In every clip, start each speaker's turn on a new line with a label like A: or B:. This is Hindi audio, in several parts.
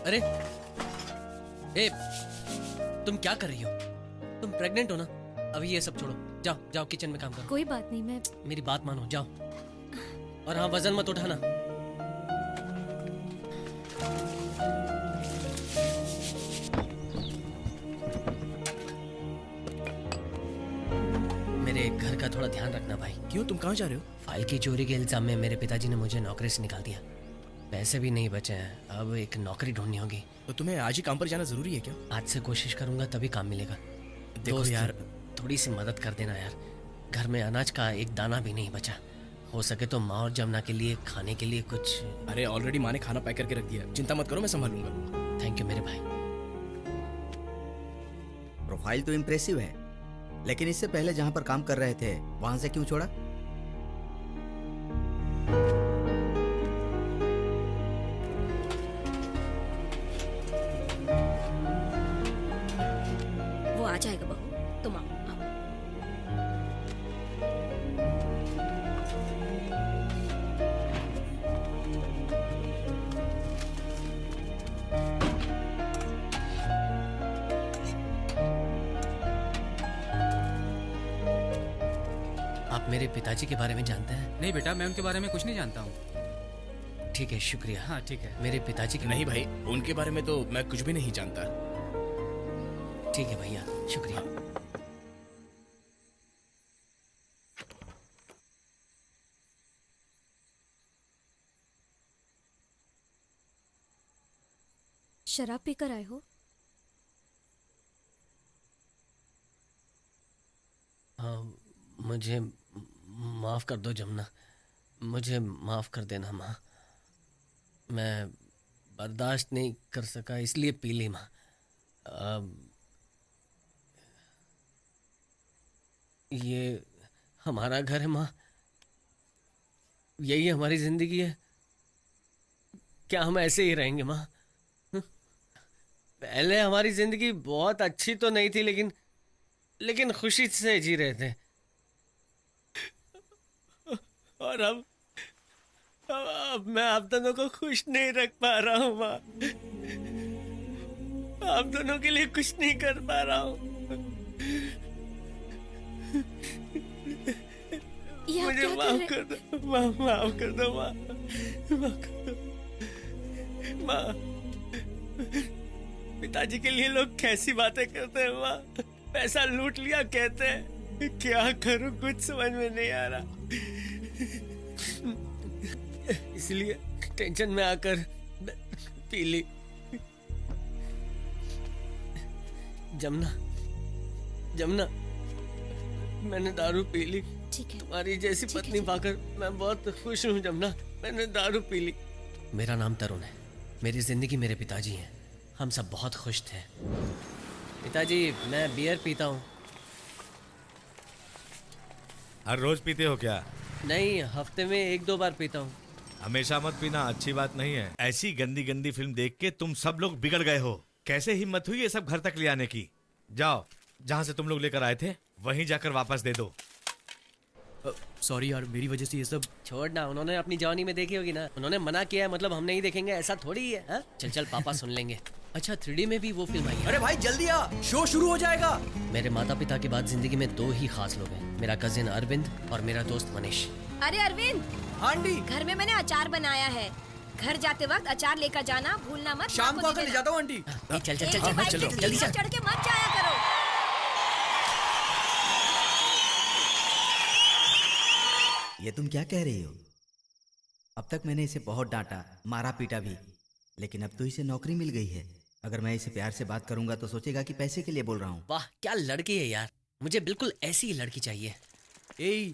A: अरे ए, तुम क्या कर रही हो? तुम प्रेग्नेंट हो ना? अभी ये सब छोड़ो, जाओ जाओ किचन में काम करो।
B: कोई बात नहीं, मैं
A: मेरी बात मानो, जाओ। और हाँ, वजन मत उठाना। मेरे घर का थोड़ा ध्यान रखना भाई।
C: क्यों, तुम कहाँ जा रहे हो?
A: फाइल की चोरी के इल्जाम में मेरे पिताजी ने मुझे नौकरी से निकाल दिया। पैसे भी नहीं बचे हैं, अब एक नौकरी ढूंढनी होगी।
C: तो तुम्हें आज ही काम पर जाना जरूरी है क्या?
A: आज से कोशिश करूंगा तभी काम मिलेगा।
C: देखो
A: दोस्त,
C: यार,
A: थोड़ी सी मदद कर देना यार। घर में अनाज का एक दाना भी नहीं बचा। हो सके तो माँ और जमुना के लिए खाने के लिए कुछ।
C: अरे ऑलरेडी माँ ने खाना पैक करके रख दिया, चिंता मत करो, मैं संभालूंगा।
A: थैंक यू मेरे भाई।
D: प्रोफाइल तो इम्प्रेसिव है, लेकिन इससे पहले जहां पर काम कर रहे थे वहां से क्यों छोड़ा?
B: वो आ जाएगा बहू, तुम आओ।
A: आप मेरे पिताजी के बारे में जानते हैं?
E: नहीं बेटा, मैं उनके बारे में कुछ नहीं जानता हूँ।
A: ठीक है, शुक्रिया।
E: हाँ ठीक है।
A: मेरे पिताजी के
C: नहीं भाई, उनके बारे में तो मैं कुछ भी नहीं जानता।
A: ठीक है भैया, शुक्रिया।
B: शराब पीकर आए हो?
A: हाँ, मुझे माफ कर दो जमुना, मुझे माफ कर देना माँ। मैं बर्दाश्त नहीं कर सका इसलिए पी ली माँ। ये हमारा घर है माँ, यही हमारी जिंदगी है। क्या हम ऐसे ही रहेंगे माँ? पहले हमारी जिंदगी बहुत अच्छी तो नहीं थी, लेकिन खुशी से जी रहे थे। और अब मैं आप दोनों को खुश नहीं रख पा रहा हूँ माँ। आप दोनों के लिए कुछ नहीं कर पा रहा हूँ।
B: ये आप
A: मुझे
B: क्या
A: माफ
B: कर
A: कर दो माँ, माफ कर दो माँ, माफ कर दो माँ। पिताजी के लिए लोग कैसी बातें करते हैं माँ। पैसा लूट लिया कहते हैं, क्या करूं कुछ समझ में नहीं आ रहा। इसलिए टेंशन में आकर पी ली। जमुना, जमुना, मैंने दारू पी ली।
B: ठीक है,
A: तुम्हारी जैसी पत्नी पाकर मैं बहुत खुश हूँ जमुना। मैंने दारू पी ली। मेरा नाम तरुण है, मेरी जिंदगी मेरे पिताजी हैं। हम सब बहुत खुश थे। पिताजी, मैं बियर पीता हूँ।
F: हर रोज पीते हो क्या?
A: नहीं, हफ्ते में 1-2 बार पीता हूँ।
F: हमेशा मत पीना, अच्छी बात नहीं है। ऐसी गंदी गंदी फिल्म देख के तुम सब लोग बिगड़ गए हो। कैसे हिम्मत हुई ये सब घर तक ले आने की? जाओ, जहाँ से तुम लोग लेकर आए थे वहीं जाकर वापस दे दो।
C: सॉरी यार, मेरी वजह से ये सब।
A: छोड़ना, उन्होंने अपनी जवानी में देखी होगी ना। उन्होंने मना किया है मतलब हम नहीं देखेंगे, ऐसा थोड़ी है। हा? चल चल पापा सुन लेंगे। अच्छा, 3D में भी वो फिल्म आई है।
C: अरे भाई जल्दी आ, शो शुरू हो जाएगा।
A: मेरे माता पिता के बाद जिंदगी में 2 ही खास लोग हैं, मेरा कजिन अरविंद और मेरा दोस्त मनीष।
B: अरे अरविंद,
C: आंटी,
B: घर में मैंने अचार बनाया है। घर जाते वक्त अचार लेकर जाना भूलना मत।
C: शाम को आकर ले जाता हूँ आंटी।
A: चल चल चल
B: एक
A: चल,
B: बाइक
A: चलो
B: पे
A: जल्दी चल।
B: चढ़ के मत जाया करो।
D: ये तुम क्या कह रही हो? अब तक मैंने इसे बहुत डांटा, मारा पीटा भी, लेकिन अब तो इसे नौकरी मिल गई है। अगर मैं इसे प्यार से बात करूंगा तो सोचेगा कि पैसे के लिए बोल रहा हूँ।
A: वाह, क्या लड़की है यार। मुझे बिल्कुल ऐसी ही लड़की चाहिए।
C: ए,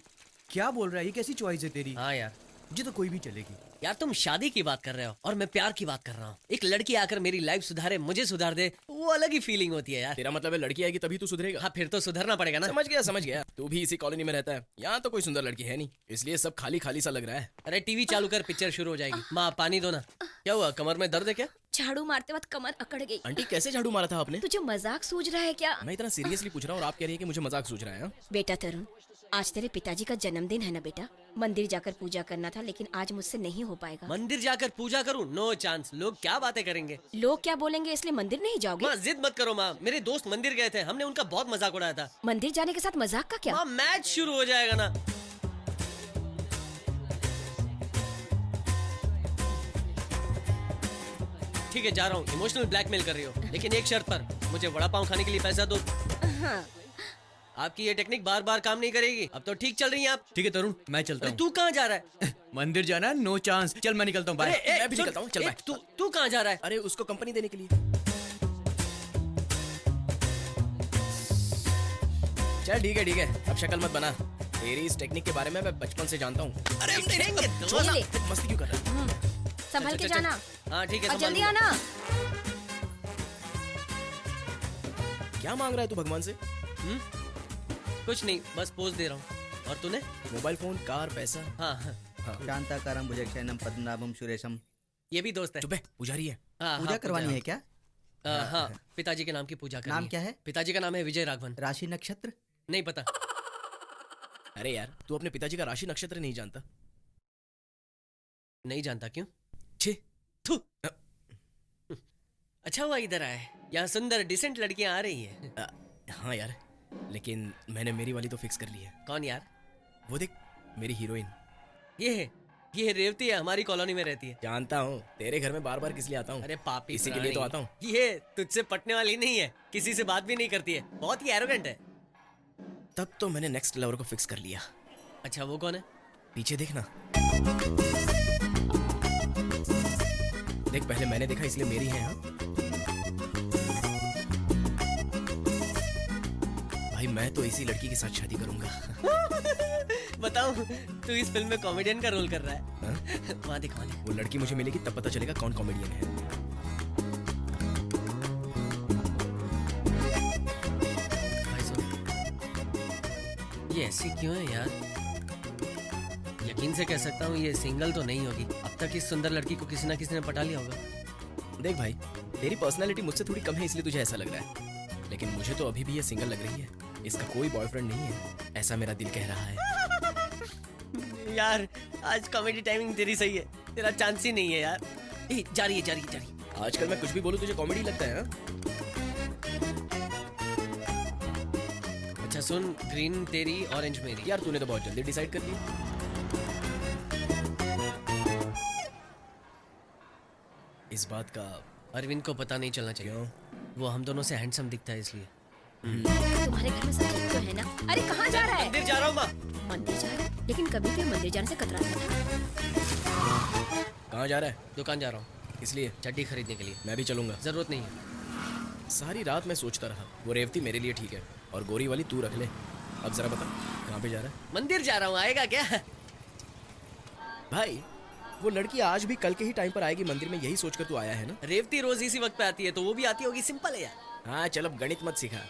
C: क्या बोल रहा है? ये कैसी चॉइस है तेरी?
A: हाँ यार।
C: मुझे तो कोई भी चलेगी।
A: यार, तुम शादी की बात कर रहे हो और मैं प्यार की बात कर रहा हूँ। एक लड़की आकर मेरी लाइफ सुधारे, मुझे सुधार दे, वो अलग ही फीलिंग होती है यार।
C: तेरा मतलब है लड़की आएगी तभी तू सुधरेगा?
A: हाँ, फिर तो सुधरना पड़ेगा ना।
C: समझ गया समझ गया। तू भी इसी कॉलोनी में रहता है, यहाँ तो कोई सुंदर लड़की है नहीं, इसलिए सब खाली खाली सा लग रहा है।
A: अरे टीवी चालू कर, पिक्चर शुरू हो जाएगी। माँ, पानी दो ना। क्या हुआ, कमर में दर्द है क्या?
B: झाड़ू मारते वक्त कमर अकड़ गई।
C: आंटी, कैसे झाड़ू मारा था आपने?
B: तुझे मजाक सूझ रहा है क्या?
C: मैं इतना सीरियसली पूछ रहा हूँ और आप कह रही है कि मुझे मजाक सूझ रहा है।
B: बेटा तरुण, आज तेरे पिताजी का जन्मदिन है ना बेटा? मंदिर जाकर पूजा करना था, लेकिन आज मुझसे नहीं हो पाएगा।
A: मंदिर जाकर पूजा करूं? No chance. लोग क्या बातें करेंगे?
B: लोग क्या बोलेंगे इसलिए मंदिर नहीं जाओगे?
A: माँ जिद मत करो माँ, मेरे दोस्त मंदिर गए थे, हमने उनका बहुत मजाक उड़ाया था।
B: मंदिर जाने के साथ मजाक का क्या?
A: माँ मैच शुरू हो जाएगा ना। ठीक है जा रहा हूँ, इमोशनल ब्लैकमेल कर रही हो, लेकिन एक शर्त पर, मुझे वड़ा पाव खाने के लिए पैसा दो।
B: हाँ।
A: आपकी ये टेक्निक बार बार काम नहीं करेगी। अब तो ठीक चल रही हैं आप।
E: ठीक है तरुण, मैं चलता
A: अरे
E: हूँ।
A: तू कहाँ जा रहा है?
E: मंदिर जाना है, नो चांस। चल मैं निकलता हूँ, बाय।
C: मैं भी निकलता हूँ, चल बाय।
A: तू कहाँ जा रहा है?
C: अरे उसको कंपनी देने के लिए। चल ठीक है, अब शक्ल मत बना। तेरी इस टेक्निक के बारे में मैं बचपन से जानता हूँ। अरे हम देखेंगे,
B: ये ले।
C: मस्ती क्यों कर रहा है?
B: संभल के जाना।
A: हाँ ठीक है,
B: और जल्दी
A: संभालूंगा।
B: आना।
C: क्या मांग रहा है तू भगवान से?
A: कुछ नहीं, बस पोज दे रहा हूँ। और तूने?
C: मोबाइल फोन, कार, पैसा?
A: हाँ हाँ,
D: शांताकारं भुजगशयनं पद्मनाभं सुरेशम।
A: ये भी दोस्त है।
C: चुप है, पुजारी है।
A: हाँ,
D: पूजा
A: हाँ,
D: करवानी है क्या?
A: हाँ, पिताजी के नाम की पूजा करनी
D: नाम
A: है।
D: क्या है?
A: पिताजी का नाम है विजय राघवन।
D: राशि नक्षत्र?
A: नहीं पता।
C: अरे यार, तू अपने पिताजी का राशि नक्षत्र नहीं जानता?
A: नहीं जानता? क्यों?
C: छे।
A: थू। अच्छा हुआ इधर आए, यहाँ सुंदर डिसेंट लड़कियां आ रही हैं।
C: हाँ यार, लेकिन मैंने मेरी वाली तो फिक्स कर ली है।
A: कौन यार?
C: वो देख, मेरी हीरोइन।
A: ये रेवती है, हमारी कॉलोनी में रहती है।
C: जानता हूँ, तेरे घर में बार बार किस लिए आता हूँ?
A: अरे पापी
C: इसी के लिए तो आता हूँ।
A: ये तुझसे पटने वाली नहीं है, किसी से बात भी नहीं करती है, बहुत ही एरोगेंट है।
C: तब तो मैंने नेक्स्ट लवर को फिक्स कर लिया।
A: अच्छा वो कौन है?
C: पीछे देखना। देख, पहले मैंने देखा इसलिए मेरी है। हाँ भाई, मैं तो इसी लड़की के साथ शादी करूंगा।
A: बताओ, तू इस फिल्म में कॉमेडियन का रोल कर रहा है?
C: हाँ?
A: वहाँ देख, वहाँ देख।
C: वो लड़की मुझे मिलेगी तब पता चलेगा कौन कॉमेडियन है।
A: भाई सुन, ये ऐसी क्यों है यार? यकीन से कह सकता हूँ ये सिंगल तो नहीं होगी। अब तक इस सुंदर लड़की को किसी ना किसी ने पटा लिया होगा।
C: देख भाई, तेरी पर्सनालिटी मुझसे थोड़ी कम है इसलिए तुझे ऐसा लग रहा है, लेकिन मुझे तो अभी भी ये सिंगल लग रही है। इसका कोई बॉयफ्रेंड नहीं है, ऐसा मेरा दिल कह रहा है।
A: यार आज कॉमेडी टाइमिंग तेरी सही है, तेरा चांस ही नहीं है यार। जा रही है।
C: आजकल मैं कुछ भी बोलूं तुझे कॉमेडी लगता है? हाँ?
A: अच्छा सुन, ग्रीन तेरी, ऑरेंज मेरी।
C: यार तूने तो बहुत जल्दी डिसाइड कर लिया। इस बात का
A: अरविंद को पता नहीं चलना चाहिए।
C: क्यों?
A: वो हम दोनों से हैंडसम दिखता है इसलिए।
B: तुम्हारे घर में सब ठीक तो है ना? अरे कहाँ जा रहा है?
A: मंदिर जा रहा हूँ माँ।
B: मंदिर जा रहा है, लेकिन कभी भी मंदिर जाने से कतराता था।
C: कहाँ जा रहा है?
A: दुकान जा रहा हूँ,
C: इसलिए
A: चड्डी खरीदने के लिए।
C: मैं भी चलूंगा।
A: जरूरत नहीं है।
C: सारी रात मैं सोचता रहा, वो रेवती मेरे लिए ठीक है और गोरी वाली तू रख ले। अब जरा बता, कहाँ पे जा रहा है?
A: मंदिर जा रहा हूँ, आएगा क्या?
C: भाई, वो लड़की आज भी कल के ही टाइम पर आएगी मंदिर में, यही सोचकर तू आया है ना?
A: रेवती रोज इसी वक्त पे आती है, तो वो भी आती होगी। सिंपल है यार।
C: हाँ चल, अब गणित मत सिखा।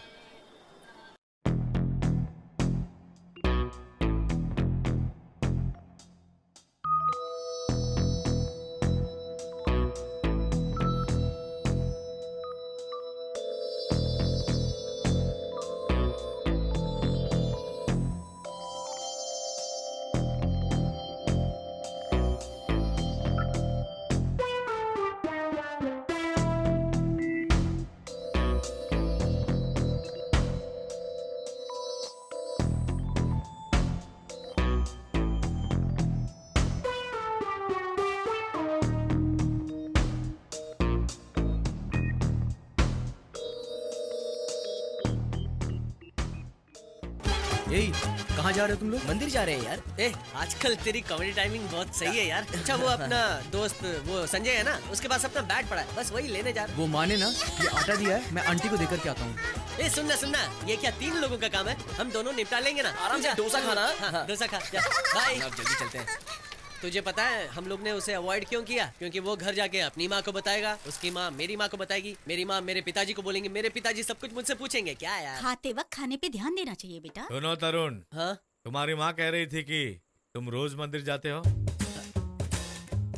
E: कहाँ जा रहे हो तुम लोग?
C: मंदिर जा रहे हैं यार।
A: आजकल तेरी कॉमेडी टाइमिंग बहुत सही है यार। अच्छा वो अपना दोस्त वो संजय है ना, उसके पास अपना बैट पड़ा है, बस वही लेने जा रहा
E: वो माने ना, ये आटा दिया है, मैं आंटी को देकर के आता हूँ।
A: हूँ। सुनना, ये क्या 3 लोगों का काम है? हम दोनों निपटा लेंगे ना।
C: आराम से डोसा खाना।
A: हाँ, डोसा खा। बाय।
C: अब जल्दी चलते हैं।
A: तुझे पता है हम लोग ने उसे अवॉइड क्यों किया? क्योंकि वो घर जाके अपनी माँ को बताएगा, उसकी माँ मेरी माँ को बताएगी, मेरी माँ मेरे पिताजी को बोलेंगे, मेरे पिताजी सब कुछ मुझसे पूछेंगे। क्या यार?
G: खाते वक्त खाने पे ध्यान देना चाहिए बेटा।
F: सुनो तरुण,
A: हाँ
F: तुम्हारी माँ कह रही थी कि तुम रोज मंदिर जाते हो।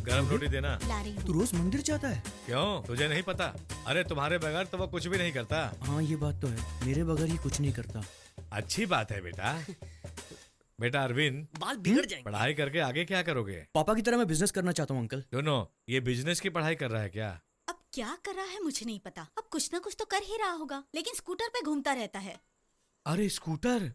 F: गरम रोटी देना।
G: ला रही हूँ।
E: तू रोज मंदिर जाता है?
F: क्यों, तुझे नहीं पता? अरे तुम्हारे बगैर तो वो कुछ भी नहीं करता।
E: हाँ ये बात तो है, मेरे बगैर ही कुछ नहीं करता।
F: अच्छी बात है बेटा। बेटा अरविंद,
A: बाल बिगड़ जाएंगे।
F: पढ़ाई करके आगे क्या करोगे?
E: पापा की तरह मैं बिजनेस करना चाहता हूँ अंकल।
F: दोनों ये बिजनेस की पढ़ाई कर रहा है क्या?
G: अब क्या कर रहा है मुझे नहीं पता। अब कुछ ना कुछ तो कर ही रहा होगा, लेकिन स्कूटर पे घूमता रहता है।
F: अरे स्कूटर,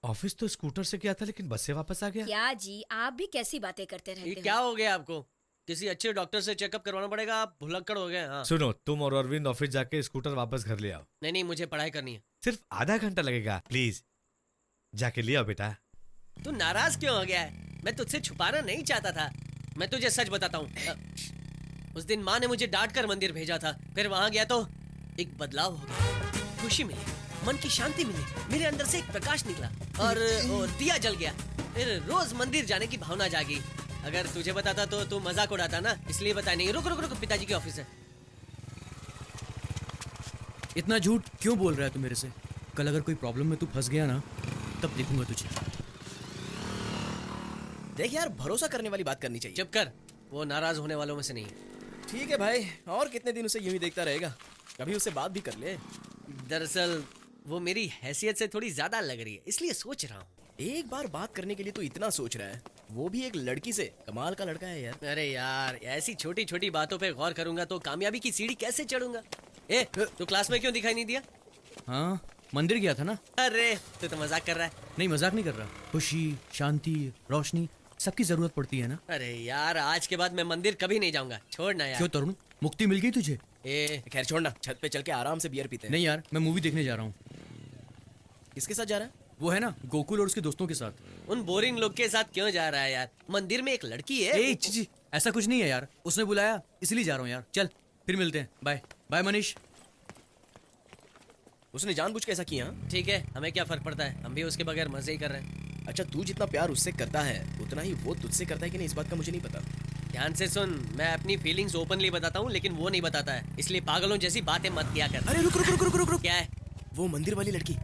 F: ऑफिस तो स्कूटर से किया था लेकिन बस से वापस आ गया।
B: क्या जी, आप भी कैसी बातें करते रहते
A: ये
B: हो?
A: क्या हो गया आपको? किसी अच्छे डॉक्टर से चेकअप करवाना पड़ेगा, आप भुलक्कड़ हो गए। हाँ।
F: सुनो, तुम और अरविंद ऑफिस जाके स्कूटर वापस घर ले आओ।
A: नहीं नहीं, मुझे पढ़ाई करनी है।
F: सिर्फ आधा घंटा लगेगा, प्लीज जाके ले आओ बेटा।
A: तू नाराज क्यों हो गया है? मैं तुझसे छुपाना नहीं चाहता था। मैं तुझे सच बताता हूँ, उस दिन माँ ने मुझे डांट कर मंदिर भेजा था। फिर वहां गया तो एक बदलाव हो गया, खुशी मिली, मन की शांति मिली, मेरे अंदर से एक प्रकाश निकला और दिया जल गया। फिर रोज मंदिर जाने की भावना जागी। अगर तुझे बताता तो तू मजाक उड़ाता ना, इसलिए बता नहीं। रुक रुक रुक, पिताजी की ऑफिस है।
E: इतना झूठ क्यों बोल रहा है तू मेरे से? कल अगर कोई प्रॉब्लम में तू फंस गया ना, तब देखूंगा तुझे।
C: देख यार, भरोसा करने वाली बात करनी चाहिए।
A: चुप कर, वो नाराज होने वालों में से नहीं है।
C: ठीक है भाई, और कितने दिन उसे यूं ही देखता रहेगा? कभी उससे बात भी कर ले।
A: दरअसल वो मेरी हैसियत से थोड़ी ज्यादा लग रही है, इसलिए सोच रहा हूँ।
C: एक बार बात करने के लिए तू इतना सोच रहा है, वो भी एक लड़की से। कमाल का लड़का है यार।
A: अरे यार, ऐसी छोटी छोटी बातों पे गौर करूंगा तो कामयाबी की सीढ़ी कैसे चढ़ूंगा? ए, तू क्लास में क्यों दिखाई नहीं दिया?
E: हाँ, मंदिर गया था ना।
A: अरे तू तो मजाक कर रहा है।
E: नहीं, मजाक नहीं कर रहा। खुशी, शांति, रोशनी, सबकी जरूरत पड़ती है ना।
A: अरे यार, आज के बाद मैं मंदिर कभी नहीं जाऊंगा। छोड़ना यार।
E: क्यों तरुण, मुक्ति मिल गई तुझे?
A: ए,
C: खैर छोड़ना, छत पे चल के आराम से बियर पीते हैं।
E: नहीं यार, मैं मूवी देखने जा रहा हूँ।
C: किसके साथ जा रहा है?
E: वो है ना, गोकुल और उसके दोस्तों के साथ।
A: उन बोरिंग लोग के साथ क्यों जा रहा है यार? मंदिर में एक लड़की है।
E: ए जी, ऐसा कुछ नहीं है यार, उसने बुलाया इसलिए जा रहा हूँ यार। चल फिर मिलते हैं। Bye bye Manish.
C: उसने जानबूझ के ऐसा किया?
A: ठीक है, हमें क्या फर्क पड़ता है, हम भी उसके बगैर मजे ही कर रहे हैं।
C: अच्छा, तू जितना प्यार उससे करता है उतना ही वो तुझसे करता है कि नहीं, इस बात का मुझे नहीं पता।
A: ध्यान से सुन, मैं अपनी फीलिंग्स ओपनली बताता हूँ लेकिन वो नहीं बताता है, इसलिए पागलों जैसी बातें मत किया कर।
C: अरे रुक रुक रुक रुक रुक रुक।
A: क्या है?
C: वो मंदिर वाली लड़की।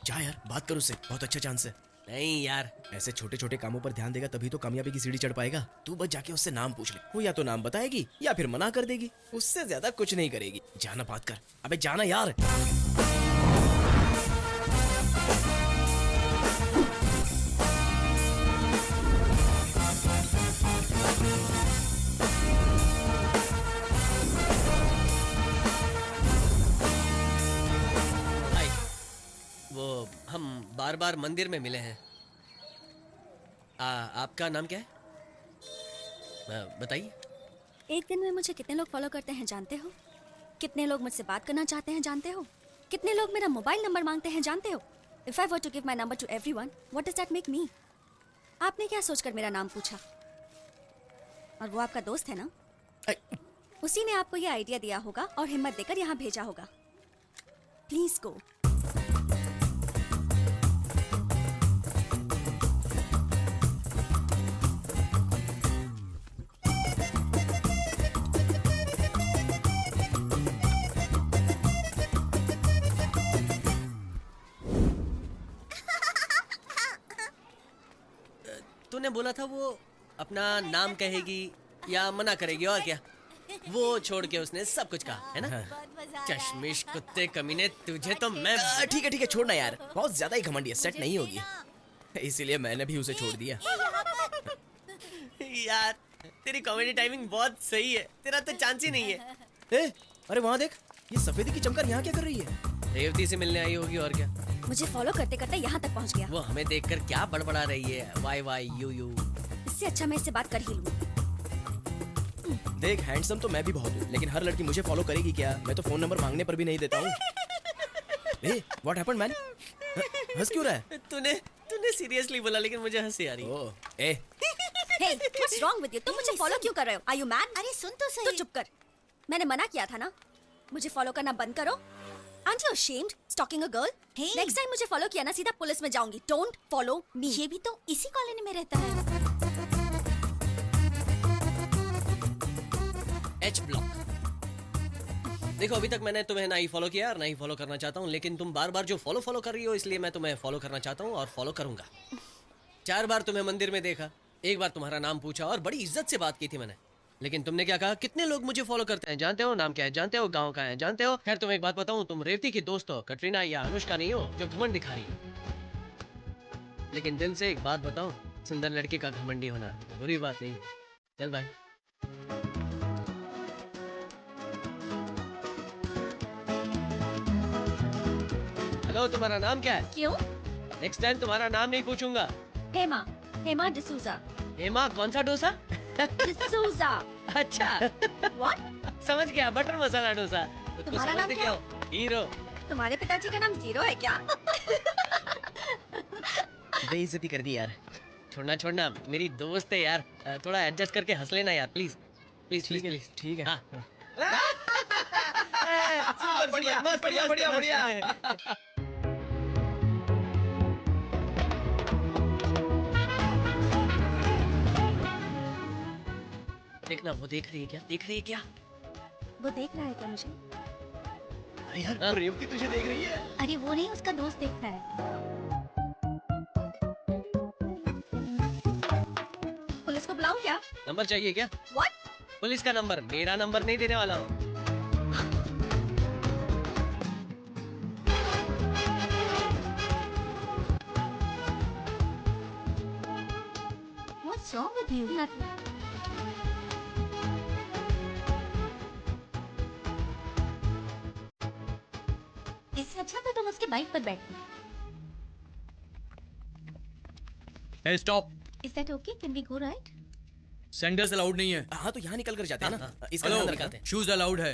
C: जा यार, बात कर उससे, बहुत अच्छा चांस है।
A: नहीं यार,
C: ऐसे छोटे छोटे कामों पर ध्यान देगा तभी तो कामयाबी की सीढ़ी चढ़ पाएगा। तू बस जाके उससे नाम पूछ ले, वो या तो नाम बताएगी या फिर मना कर देगी। उससे ज्यादा कुछ नहीं करेगी। जाना, बात कर। अबे जाना यार।
A: भाई, वो हम बार बार मंदिर में मिले हैं। आपका नाम क्या है? बताइए।
H: एक दिन में मुझे कितने लोग फॉलो करते हैं जानते हो? कितने लोग मुझसे बात करना चाहते हैं जानते हो? कितने लोग मेरा मोबाइल नंबर मांगते हैं जानते हो? If I were to give my number to everyone, what does that make me? आपने क्या सोचकर मेरा नाम पूछा? और वो आपका दोस्त है ना? उसी ने आपको ये आइडिया दिया होगा और हिम्मत देकर यहाँ भेजा होगा। Please go.
A: तूने बोला था वो अपना नाम कहेगी या मना करेगी, और क्या? वो छोड़ के उसने सब कुछ कहा, है ना? चश्मिश कुत्ते कमीने, तुझे तो मैं।
C: ठीक है छोड़ना यार, बहुत ज्यादा ही घमंडी है, सेट नहीं होगी। इसीलिए मैंने भी उसे छोड़ दिया।
A: यार, तेरी कॉमेडी टाइमिंग बहुत सही है, तेरा तो चांस ही नहीं है।
C: ए, अरे वहाँ देख, ये सफेदी की चमकर यहाँ क्या कर रही है?
A: रेवती से मिलने आई होगी, और क्या?
H: मुझे फॉलो करते करते यहाँ तक पहुँच गया।
A: वो हमें देखकर क्या बड़बड़ा रही है, वाई वाई यू यू।
H: इससे अच्छा मैं इससे बात कर ही लूँ।
C: देख, हैंडसम तो मैं भी बहुत हूँ, लेकिन हर लड़की मुझे फॉलो करेगी क्या? मैं तो फोन नंबर मांगने पर भी नहीं देता हूँ। ए, व्हाट हैपेंड मैन? हंस क्यों रहा है?
A: तूने सीरियसली बोला, लेकिन मुझे हंसी आ रही है।
C: ओह, ए,
H: Hey, what's wrong with you? तुम मुझे फॉलो क्यों कर रहे हो? Are you mad?
G: अरे सुन तो
H: तो
G: सही।
H: चुप कर। मैंने मना किया था ना, मुझे फॉलो करना बंद करो। Aren't you ashamed stalking a girl?
G: Hey.
H: Next time मुझे फॉलो किया ना, सीधा पुलिस में जाऊंगी। Don't follow me.
G: ये भी तो इसी कॉलोनी में रहता है।
A: H block. देखो, अभी तक मैंने तुम्हें ना ही फॉलो किया और ना ही फॉलो करना चाहता हूँ, लेकिन तुम बार बार जो फॉलो कर रही हो, इसलिए मैं तुम्हें फॉलो करना चाहता हूँ और फॉलो करूंगा। 4 बार तुम्हें मंदिर में देखा, 1 बार तुम्हारा नाम पूछा और बड़ी इज्जत से बात की थी मैंने, लेकिन तुमने क्या कहा? कितने लोग मुझे फॉलो करते हैं जानते हो? नाम क्या है जानते हो? गांव का है जानते हो? खैर, तुम्हें एक बात बताऊं, तुम रेवती की दोस्त हो, कटरीना या अनुष्का नहीं हो जो घमंड दिखा रही हो। लेकिन दिल से एक बात बताऊं, सुंदर लड़के का घमंडी होना बुरी बात नहीं। चल भाई। हेलो, तुम्हारा नाम क्या है?
H: क्यों?
A: नेक्स्ट टाइम तुम्हारा नाम नहीं पूछूंगा।
H: हेमा, हेमा डिसूजा।
A: हेमा कौन सा डोसा?
H: डिसूजा।
A: अच्छा।
H: व्हाट?
A: समझ गया, बटर मसाला डोसा। खुद को
H: तुम्हारा नाम
A: समझते
H: क्या?
A: हो? हीरो।
H: तुम्हारे पिताजी का नाम जीरो है क्या?
A: बेइज्जती कर दी यार। छोड़ना छोड़ना, मेरी दोस्त है यार, थोड़ा एडजस्ट करके हंस लेना यार, प्लीज प्लीज प्लीज प्लीज।
C: ठीक है।
A: हाँ। बढ़िया बढ़िया बढ़िया बढ़िया। देखना, वो देख रही है क्या? देख रही है क्या?
H: वो देख रहा है क्या मुझे?
A: अरे यार, रेवती तुझे देख रही है।
H: अरे वो नहीं, उसका दोस्त देख रहा है। पुलिस को बुलाऊं क्या?
A: नंबर चाहिए क्या?
H: व्हाट?
A: पुलिस का नंबर? मेरा नंबर नहीं देने वाला हूँ।
H: What's wrong with you? Nothing. इससे अच्छा तो तुम उसके बाइक पर बैठो।
E: Hey, stop.
H: Is that okay? Can we go right?
E: Sandals allowed नहीं है।
C: हाँ तो यहाँ निकल कर जाते हैं ना। इसका
E: हेलो,
C: ध्यान रखना।
E: शूज अलाउड है।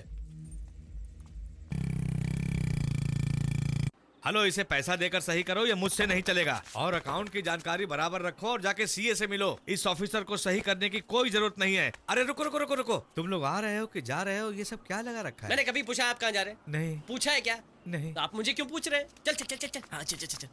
F: हेलो, इसे पैसा देकर सही करो, ये मुझसे नहीं चलेगा। और अकाउंट की जानकारी बराबर रखो और जाके सीए से मिलो। इस ऑफिसर को सही करने की कोई जरूरत नहीं है। अरे रुको रुको रुको रुको, तुम लोग आ रहे हो कि जा रहे हो? ये सब क्या लगा रखा है?
A: मैंने कभी पूछा आप कहाँ जा रहे हैं?
F: नहीं
A: पूछा है क्या?
F: नहीं।
A: तो आप मुझे क्यों पूछ रहे हैं? चल चल चल चल चल। हाँ चल चल चल चल।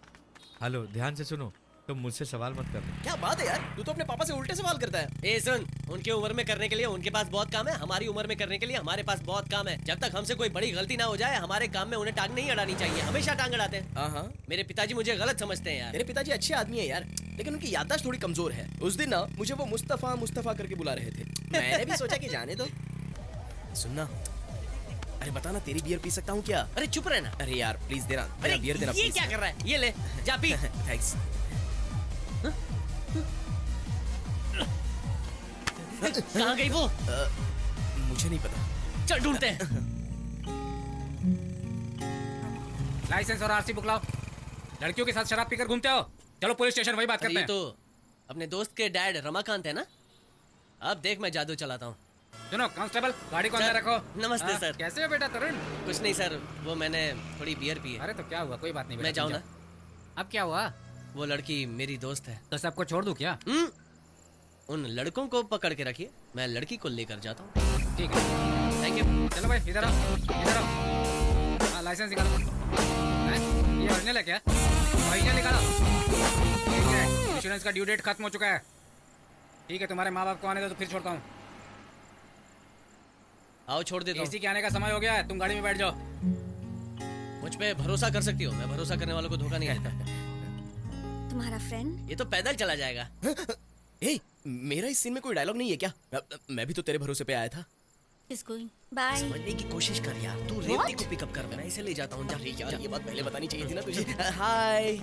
F: हेलो, ध्यान से सुनो, तुम मुझसे सवाल मत करना।
C: क्या बात है यार, तू तो अपने पापा से उल्टे सवाल करता है।
A: ए सुन, उनके उम्र में करने के लिए उनके पास बहुत काम है, हमारी उम्र में करने के लिए हमारे पास बहुत काम है। जब तक हमसे कोई बड़ी गलती ना हो जाए, हमारे काम में उन्हें टांग नहीं अड़ानी चाहिए। हमेशा टांग अड़ाते हैं।
C: हाँ हाँ,
A: मेरे पिताजी मुझे गलत समझते हैं यार।
C: मेरे पिताजी अच्छे आदमी है यार, लेकिन उनकी याददाश्त थोड़ी कमजोर है। उस दिन ना मुझे वो मुस्तफा मुस्तफा करके बुला रहे थे। मैंने भी सोचा कि जाने दो। सुनना, अरे बता ना, तेरी बियर पी सकता हूँ क्या?
A: अरे चुप रहना।
C: अरे यार प्लीज देना,
A: अरे
C: मेरा बियर देना
A: ये
C: प्लीज।
A: क्या कर रहा है? ये ले, जा पी।
C: थैंक्स।
A: कहाँ गई वो?
C: मुझे नहीं पता।
A: चल ढूंढते हैं।
I: लाइसेंस और आरसी बुक लाओ। लड़कियों के साथ शराब पीकर घूमते हो? चलो पुलिस स्टेशन, वही बात
A: अरे
I: करते
A: ये
I: हैं।
A: तो अपने दोस्त के डैड रमाकांत है ना? अब देख मैं जादू चलाता हूँ।
I: सुनो कांस्टेबल, गाड़ी को अंदर
A: सर,
I: रखो।
A: नमस्ते
I: हाँ,
A: सर।
I: कैसे हो बेटा तरुण?
A: कुछ नहीं सर, वो मैंने थोड़ी बियर पी है।
I: अरे तो क्या हुआ, कोई बात नहीं बेटा,
A: मैं जाऊँ
I: तुम
A: ना?
I: जाओ। अब क्या हुआ?
A: वो लड़की मेरी दोस्त है।
I: तो सबको छोड़ दूं क्या?
A: उन लड़कों को पकड़ के रखिए, मैं लड़की को लेकर जाता हूँ।
I: ठीक है,
A: थैंक यू।
I: चलो भाई इधर आओ, इधर आओ। हाँ लाइसेंस निकालो। हैं? ये ओरिजिनल है क्या? ओरिजिनल निकालो। ठीक है, इंश्योरेंस का ड्यू डेट खत्म हो चुका है। ठीक है, तुम्हारे माँ बाप को आने दो तो फिर छोड़ता हूँ।
A: आओ छोड़ देता हूँ।
I: एसी के आने का समय हो गया है, तुम गाड़ी में बैठ जाओ।
A: मुझ पे भरोसा कर सकती हो, मैं भरोसा करने वालों को धोखा नहीं देता।
H: तुम्हारा फ्रेंड?
A: ये तो पैदल चला जाएगा।
C: ए, मेरा इस सीन में कोई डायलॉग नहीं है क्या? मैं भी तो तेरे भरोसे पे आया था।
G: Is going.
H: बाय।
A: समझने की कोशिश कर यार, तू रेवती को पिकअप कर, मैं इसे ले जाता हूँ।
C: अरे यार, ये बात पहले बतानी चाहिए थी ना तुझे। हाय।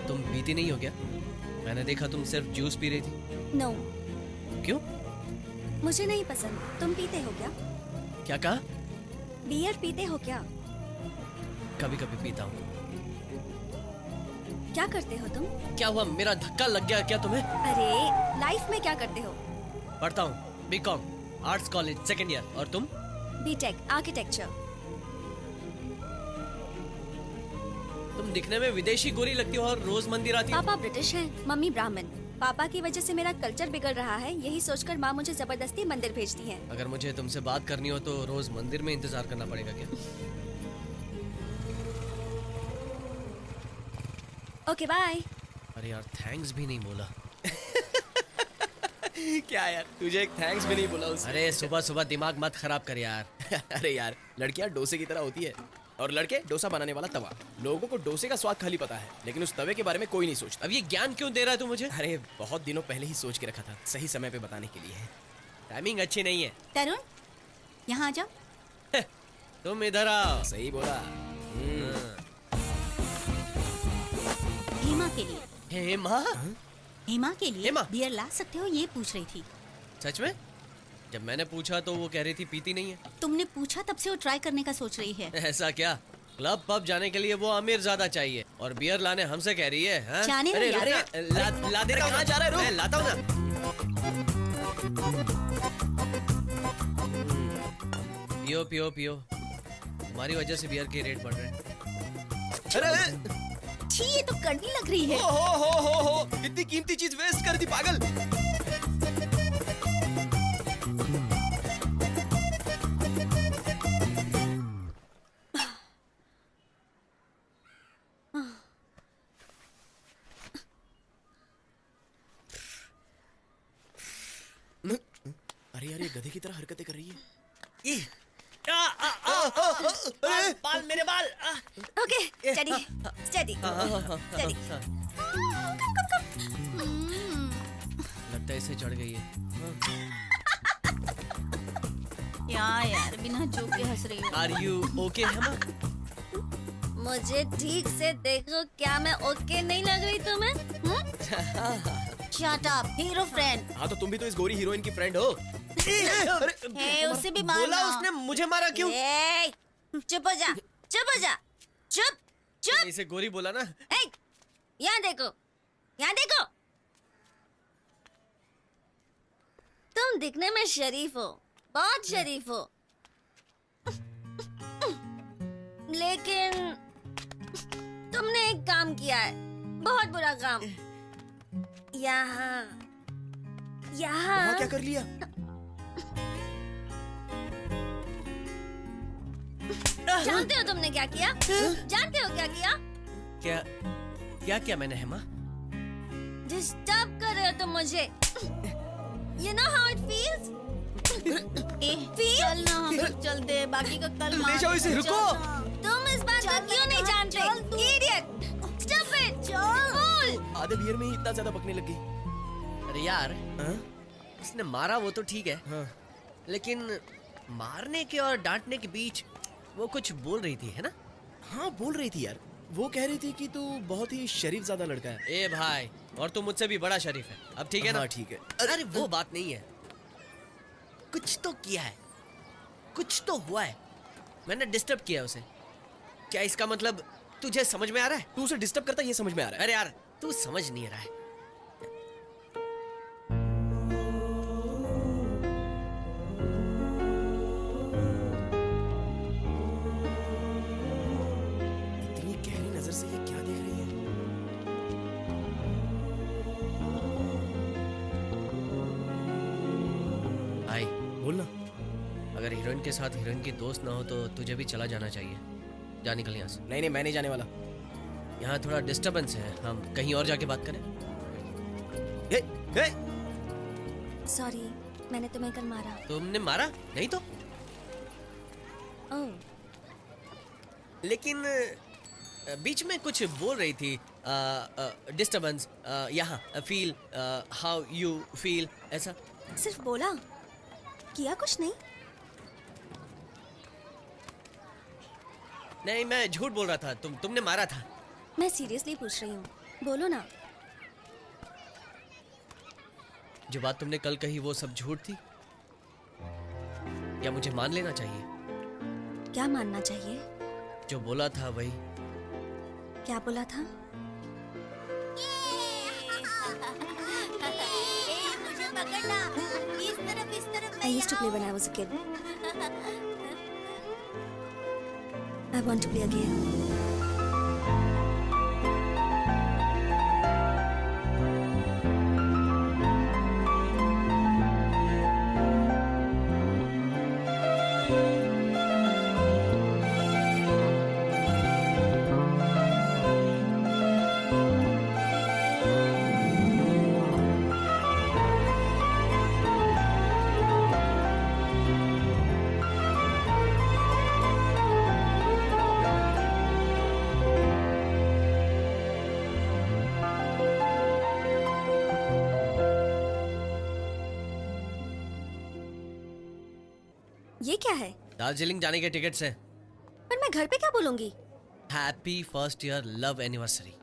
A: तुम पीती नहीं हो क्या? मैंने देखा तुम सिर्फ जूस पी रही थी।
H: नो,
A: क्यों?
H: मुझे नहीं पसंद। तुम पीते हो क्या?
A: क्या कहा?
H: बियर पीते हो क्या?
A: कभी कभी पीता हूँ।
H: क्या करते हो तुम?
A: क्या हुआ, मेरा धक्का लग गया क्या तुम्हें?
H: अरे लाइफ में क्या करते हो?
A: पढ़ता हूँ BCom, arts college second year. और तुम?
H: BTech architecture.
A: तुम दिखने में विदेशी गोरी लगती हो और रोज मंदिर आती हो।
H: पापा ब्रिटिश हैं, मम्मी ब्राह्मण। पापा की वजह से मेरा कल्चर बिगड़ रहा है, यही सोचकर माँ मुझे जबरदस्ती मंदिर भेजती है।
A: अगर मुझे तुमसे बात करनी हो तो रोज मंदिर में इंतजार करना पड़ेगा क्या?
H: Okay bye.
A: अरे यार, थैंक्स भी नहीं बोला।
C: क्या यार, तुझे एक थैंक्स भी नहीं बोला उसने।
A: अरे सुबह सुबह दिमाग मत खराब कर यार।
C: अरे यार, लड़कियां डोसे की तरह होती है और लड़के डोसा बनाने वाला तवा। लोगों को डोसे का स्वाद खाली पता है, लेकिन उस तवे के बारे में कोई नहीं सोचता।
A: अब ये ज्ञान क्यों दे रहा है तू मुझे?
C: अरे बहुत दिनों पहले ही सोच के रखा था, सही समय पे बताने के लिए।
A: टाइमिंग अच्छी नहीं है।
G: तरुण, यहाँ आ जाओ।
A: तुम इधर आओ।
C: सही बोला।
G: हेमा के लिए,
A: हेमा?
G: हेमा के लिए
A: हेमा?
G: बियर ला सकते हो ये पूछ रही थी।
A: सच में? जब मैंने पूछा तो वो कह रही थी पीती नहीं है।
G: तुमने पूछा तब से वो ट्राई करने का सोच रही है।
A: ऐसा क्या? क्लब पब जाने के लिए वो अमीर ज्यादा चाहिए और बियर लाने हमसे कह रही है, हाँ?
G: जाने दो
A: अरे
G: यार।
A: ला देता हूँ।
C: कहाँ जा रहा है? रुक।
A: मैं लाता हूँ ना। पियो पियो पियो, तुम्हारी वजह से बियर के रेट बढ़ रहे हैं।
C: अरे
G: छी, ये तो कड़वी लग रही है।
C: हो इतनी कीमती चीज वेस्ट कर दी पागल। अरे यार, ये गधे की तरह हरकतें कर रही है।
A: बाल मेरे बाल।
B: Okay, study study study.
A: लगता है इसे चढ़ गई है।
G: यार बिना जोक के हंस रही हो।
A: Are you okay Hema?
H: मुझे ठीक से देखो, क्या मैं ओके नहीं लग रही तुम्हें?
G: Shut up, hero friend.
C: हाँ तो तुम भी तो इस गोरी हीरोइन की फ्रेंड हो।
G: है, उसे भी मारना।
A: बोला उसने मुझे मारा क्यों?
H: ए, चुप हो जा, चुप हो जा, चुप चुप।
A: इसे गोरी बोला ना।
H: ए, यहाँ देखो, यहाँ देखो। तुम दिखने में शरीफ हो, बहुत शरीफ हो, लेकिन तुमने एक काम किया है, बहुत बुरा काम। यहाँ
C: वहाँ क्या कर लिया?
H: जानते हो तुमने क्या किया? जानते हो क्या किया?
A: क्या क्या क्या मैंने हेमा?
H: डिस्टर्ब कर रहे हो तुम मुझे। You know how it feels?
G: चल ना, हम लोग चलते हैं, बाकी का कल
C: ले जाओ इसे, रुको।
H: तुम इस बात को क्यों नहीं जानते? Idiot! Stupid! Fool!
C: आधे बियर में ही इतना ज्यादा बकने लग गई।
A: अरे यार,
C: हाँ?
A: उसने मारा वो तो ठीक है,
C: हाँ।
A: लेकिन मारने के और डांटने के बीच वो कुछ बोल रही थी, है ना?
C: हाँ बोल रही थी यार। वो कह रही थी कि तू बहुत ही शरीफ ज्यादा लड़का है।
A: ए भाई, और तू मुझसे भी बड़ा शरीफ है। अब ठीक है ना?
C: हाँ ठीक है।
A: अरे वो बात नहीं है, कुछ तो किया है, कुछ तो हुआ है। मैंने डिस्टर्ब किया उसे। क्या इसका मतलब तुझे समझ में आ रहा है?
C: तू उसे डिस्टर्ब करता है, ये समझ में आ रहा है।
A: अरे यार, तू समझ नहीं रहा है।
C: इतनी गहरी नजर से ये क्या देख रही है?
A: भाई,
C: बोलना।
A: अगर हीरोइन के साथ हीरोइन की दोस्त ना हो तो तुझे भी चला जाना चाहिए। जा निकल यहाँ से।
C: नहीं मैं नहीं जाने वाला।
A: यहाँ थोड़ा डिस्टरबेंस है, हम कहीं और जाके बात करें।
C: हे, हे।
H: सॉरी, मैंने तुम्हें कल मारा।
A: तुमने मारा नहीं तो?
H: ओह,
A: लेकिन बीच में कुछ बोल रही थी। डिस्टरबेंस, यहाँ फील, हाउ यू फील, ऐसा।
H: सिर्फ बोला, किया कुछ नहीं।
A: नहीं, मैं झूठ बोल रहा था। तुमने मारा था।
H: मैं सीरियसली पूछ रही हूँ, बोलो ना।
A: जो बात तुमने कल कही वो सब झूठ थी, या मुझे मान लेना चाहिए?
H: क्या मानना चाहिए?
A: जो बोला था वही।
H: क्या बोला था?
G: मुझे पकड़ना। इस तरफ
H: I used to play when I was a kid. I want to play again. ये क्या है?
A: दार्जिलिंग जाने के टिकट्स हैं।
H: पर मैं घर पे क्या बोलूंगी?
A: Happy first year love anniversary.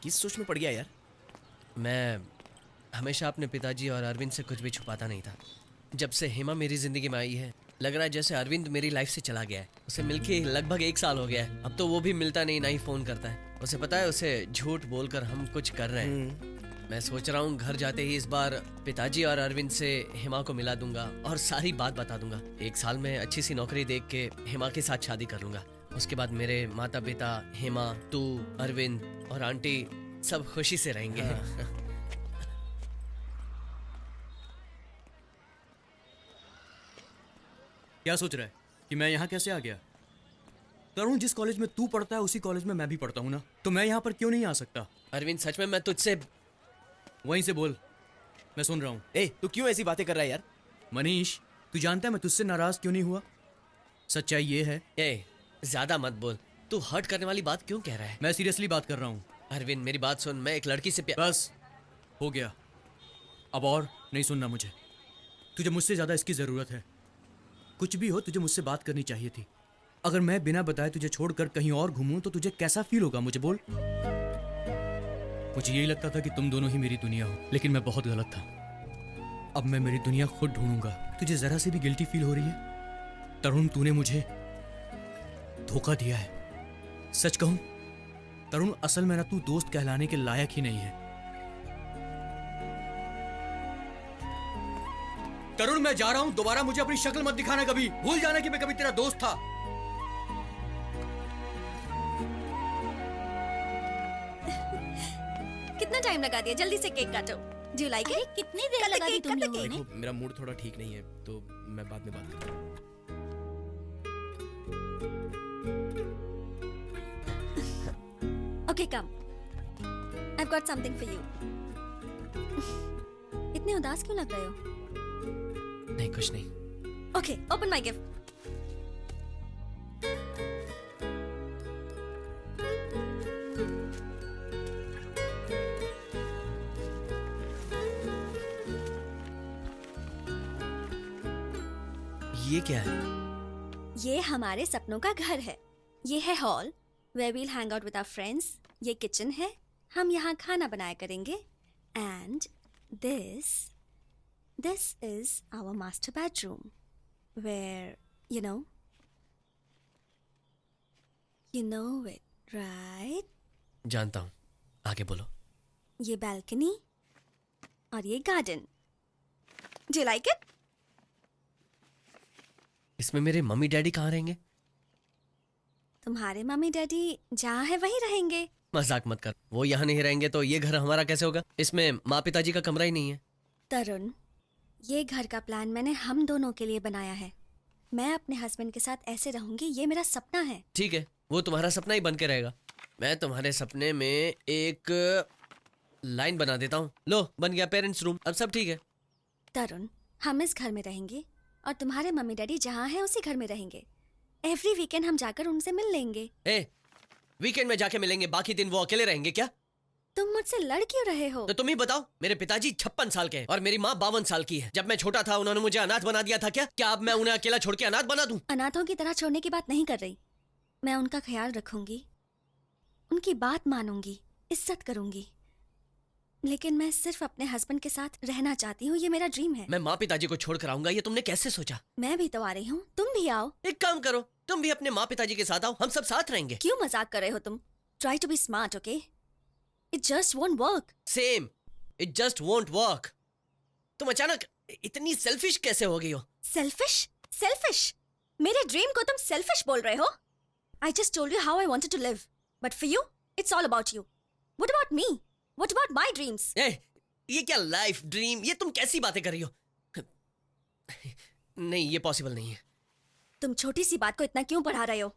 C: किस सोच में पड़ गया यार?
A: मैं हमेशा अपने पिताजी और अरविंद से कुछ भी छुपाता नहीं था। जब से हेमा मेरी जिंदगी में आई है, लग रहा है जैसे अरविंद मेरी लाइफ से चला गया है। उसे मिलके लगभग 1 साल हो गया है। अब तो वो भी मिलता नहीं, ना ही फोन करता है। उसे पता है उसे झूठ बोलकर हम कुछ कर रहे हैं। मैं सोच रहा हूँ घर जाते ही इस बार पिताजी और अरविंद से हेमा को मिला दूंगा और सारी बात बता दूंगा। 1 साल में अच्छी सी नौकरी देख के हेमा के साथ शादी कर लूंगा। उसके बाद मेरे माता पिता, हेमा, तू, अरविंद और आंटी सब खुशी से रहेंगे।
E: क्या सोच रहा है कि मैं यहाँ कैसे आ गया? तरुण, जिस कॉलेज में तू पढ़ता है उसी कॉलेज में मैं भी पढ़ता हूँ ना, तो मैं यहाँ पर क्यों नहीं आ सकता?
A: अरविंद सच में मैं तुझसे
E: वहीं से बोल, मैं सुन रहा हूँ।
C: ए, तू क्यों ऐसी बातें कर रहा है यार?
E: मनीष, तू जानता है मैं तुझसे नाराज क्यों नहीं हुआ? सच्चाई ये है।
A: ज्यादा मत बोल। तू हर्ट करने वाली बात क्यों कह रहा है?
E: मैं सीरियसली बात कर रहा हूँ।
A: अरविंद मेरी बात सुन, मैं एक लड़की से
E: बस हो गया, अब और नहीं सुनना मुझे। तुझे मुझसे ज्यादा इसकी जरूरत है। कुछ भी हो, तुझे मुझसे बात करनी चाहिए थी। अगर मैं बिना बताए तुझे छोड़कर कहीं और घूमूं तो तुझे कैसा फील होगा, मुझे बोल। मुझे यही लगता था कि तुम दोनों ही मेरी दुनिया हो, लेकिन मैं बहुत गलत था। अब मैं मेरी दुनिया खुद ढूंढूंगा। तुझे जरा से भी गिल्टी फील हो रही है? तरुण, तूने मुझे धोखा दिया है। सच कहूं तरुण, असल में ना तू दोस्त कहलाने के लायक ही नहीं है। तरुण, मैं जा रहा हूं। दोबारा मुझे अपनी शक्ल मत दिखाना कभी। भूल जाना कि मैं कभी तेरा दोस्त था।
H: कितना टाइम लगा दिया? जल्दी से केक काटो। Do you like it?
G: कितनी देर लगा दी तुम लोगों ने?
C: देखो, मेरा मूड थोड़ा ठीक नहीं है, तो मैं बाद में बात करता हूँ।
H: Okay, come. I've got something for you. इतने उदास क्यों लग रहे हो?
A: नहीं, कुछ नहीं।
H: Okay, open my gift.
A: ये क्या है?
H: ये हमारे सपनों का घर है। ये है hall where we'll hang out with our friends. ये किचन है, हम यहाँ खाना बनाया करेंगे. And this is our master bedroom where you know it, right?
A: जानता हूँ, आगे बोलो।
H: ये बालकनी और ये garden. Do you like it?
A: इसमें मेरे मम्मी डैडी कहाँ रहेंगे?
H: तुम्हारे मम्मी डैडी जहाँ है वहीं रहेंगे.
A: मजाक मत कर। वो यहाँ नहीं रहेंगे तो ये घर हमारा कैसे होगा? इसमें माँ पिताजी का कमरा ही नहीं है।
H: तरुण, ये घर का प्लान मैंने हम दोनों के लिए बनाया है. मैं अपने हस्बैंड के साथ ऐसे रहूंगी, ये मेरा सपना है.
A: ठीक है, वो तुम्हारा सपना ही बन के रहेगा। मैं तुम्हारे सपने में एक लाइन बना देता हूँ। लो, बन गया पेरेंट्स रूम। अब सब ठीक है।
H: तरुण, हम इस घर में रहेंगे और तुम्हारे मम्मी डैडी जहाँ हैं उसी घर में रहेंगे. एवरी वीकेंड हम जाकर उनसे मिल लेंगे.
A: वीकेंड में जाके मिलेंगे, बाकी दिन वो अकेले रहेंगे क्या?
H: तुम मुझसे लड़ क्यों रहे हो?
A: तो तुम ही बताओ। मेरे पिताजी 56 साल के हैं और मेरी माँ 52 साल की है। जब मैं छोटा था उन्होंने मुझे अनाथ बना दिया था। क्या अब मैं उन्हें अकेला छोड़ के अनाथ बना दूं?
H: अनाथों की तरह छोड़ने की बात नहीं कर रही. मैं उनका ख्याल रखूंगी, उनकी बात मानूंगी, इज्जत करूंगी. लेकिन मैं सिर्फ अपने हस्बैंड के साथ रहना चाहती हूँ. ये मेरा ड्रीम है.
A: मैं माँ पिताजी को छोड़ कर आऊंगा, ये तुमने कैसे सोचा?
H: मैं भी तो आ रही हूँ, तुम भी आओ.
A: एक काम करो, तुम भी अपने माँ पिताजी के साथ आओ, हम सब साथ रहेंगे.
H: क्यों मजाक कर रहे हो तुम? Try to be smart, okay? It just won't work.
A: Same, it just won't work. तुम अचानक इतनी सेल्फिश कैसे हो गई हो?
H: सेल्फिश? सेल्फिश? मेरे ड्रीम को तुम सेल्फिश बोल रहे हो? I just told you how I wanted to live. But for you, it's all about you. What about me? What about my dreams?
A: ये क्या लाइफ ड्रीम? ये तुम कैसी बातें कर रही हो? नहीं, ये पॉसिबल नहीं है.
H: तुम छोटी सी बात को इतना क्यों बढ़ा रहे हो?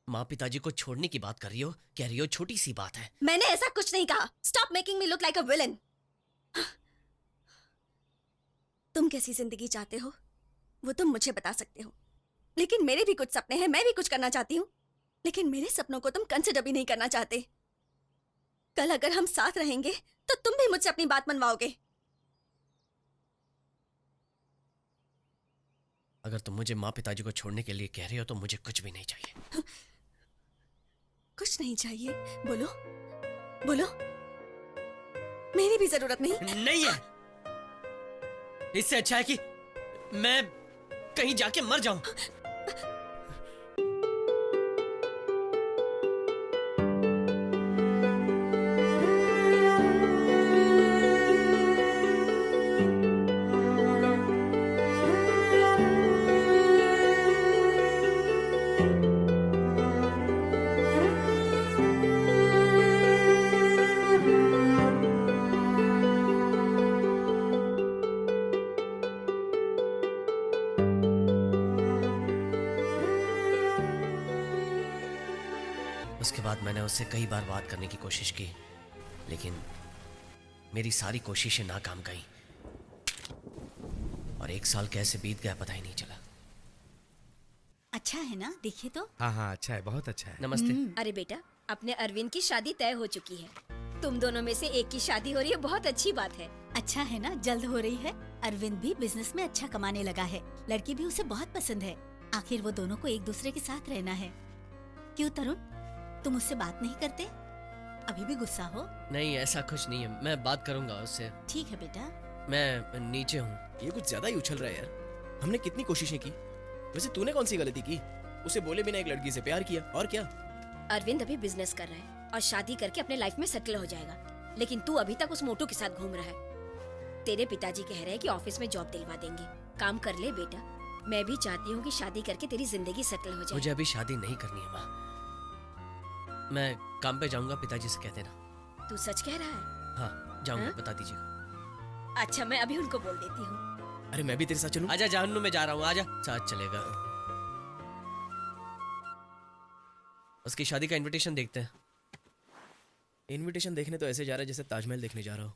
A: माँ पिताजी को छोड़ने की बात कर रही हो, कह रही हो छोटी सी बात है।
H: मैंने ऐसा कुछ नहीं कहा। Stop making me look like a villain. तुम कैसी जिंदगी चाहते हो वो तुम मुझे बता सकते हो, लेकिन मेरे भी कुछ सपने हैं, मैं भी कुछ करना चाहती हूँ, लेकिन मेरे सपनों को तुम कंसिडर भी नहीं करना चाहते। कल अगर हम साथ रहेंगे तो तुम भी मुझसे अपनी बात मनवाओगे।
A: अगर तुम मुझे माँ पिताजी को छोड़ने के लिए कह रही हो तो मुझे कुछ भी नहीं चाहिए।
H: कुछ नहीं चाहिए? बोलो बोलो, मेरी भी जरूरत नहीं।
A: नहीं है। इससे अच्छा है कि मैं कहीं जाके मर जाऊं। उसके बाद मैंने उससे कई बार बात करने की कोशिश की, लेकिन मेरी सारी कोशिशें नाकाम गईं और 1 साल कैसे बीत गया पता ही नहीं चला।
G: अच्छा है ना, देखिए तो।
F: हाँ हाँ, अच्छा है, बहुत अच्छा है।
A: नमस्ते।
B: अरे बेटा, अपने अरविंद की शादी तय हो चुकी है। तुम दोनों में से एक की शादी हो रही है, बहुत अच्छी बात है।
G: अच्छा है ना, जल्द हो रही है। अरविंद भी बिजनेस में अच्छा कमाने लगा है, लड़की भी उसे बहुत पसंद है। आखिर वो दोनों को एक दूसरे के साथ रहना है। क्यों तरुण, तुम उससे बात नहीं करते? अभी भी गुस्सा हो?
A: नहीं, ऐसा कुछ नहीं है, मैं बात करूंगा उससे।
G: ठीक है बेटा।
A: मैं नीचे हूँ।
C: ये कुछ ज्यादा ही उछल रहा है यार। हमने कितनी कोशिशें की। वैसे तूने कौन सी गलती की? उसे बोले बिना एक लड़की से प्यार किया, और क्या?
B: अरविंद अभी बिजनेस कर रहा है और शादी करके अपने लाइफ में सेटल हो जाएगा, लेकिन तू अभी तक उस मोटू के साथ घूम रहा है। तेरे पिताजी कह रहे हैं कि ऑफिस में जॉब दिलवा देंगे। काम कर ले बेटा। मैं भी चाहती हूँ कि शादी करके तेरी जिंदगी सेटल हो जाए।
A: मुझे अभी शादी नहीं करनी है माँ। मैं काम पे जाऊंगा, पिताजी से कह देना।
B: तू सच कह रहा है?
A: हाँ जाऊंगा,
B: हाँ?
A: बता दीजिएगा।
B: अच्छा, मैं अभी उनको बोल देती हूँ।
C: अरे मैं भी तेरे साथ चलूं?
A: आजा जानू, मैं जा रहा हूँ, आजा साथ चलेगा। उसकी शादी का इनविटेशन देखते हैं।
C: इनविटेशन देखने तो ऐसे जा रहा है जैसे ताजमहल देखने जा रहा हो।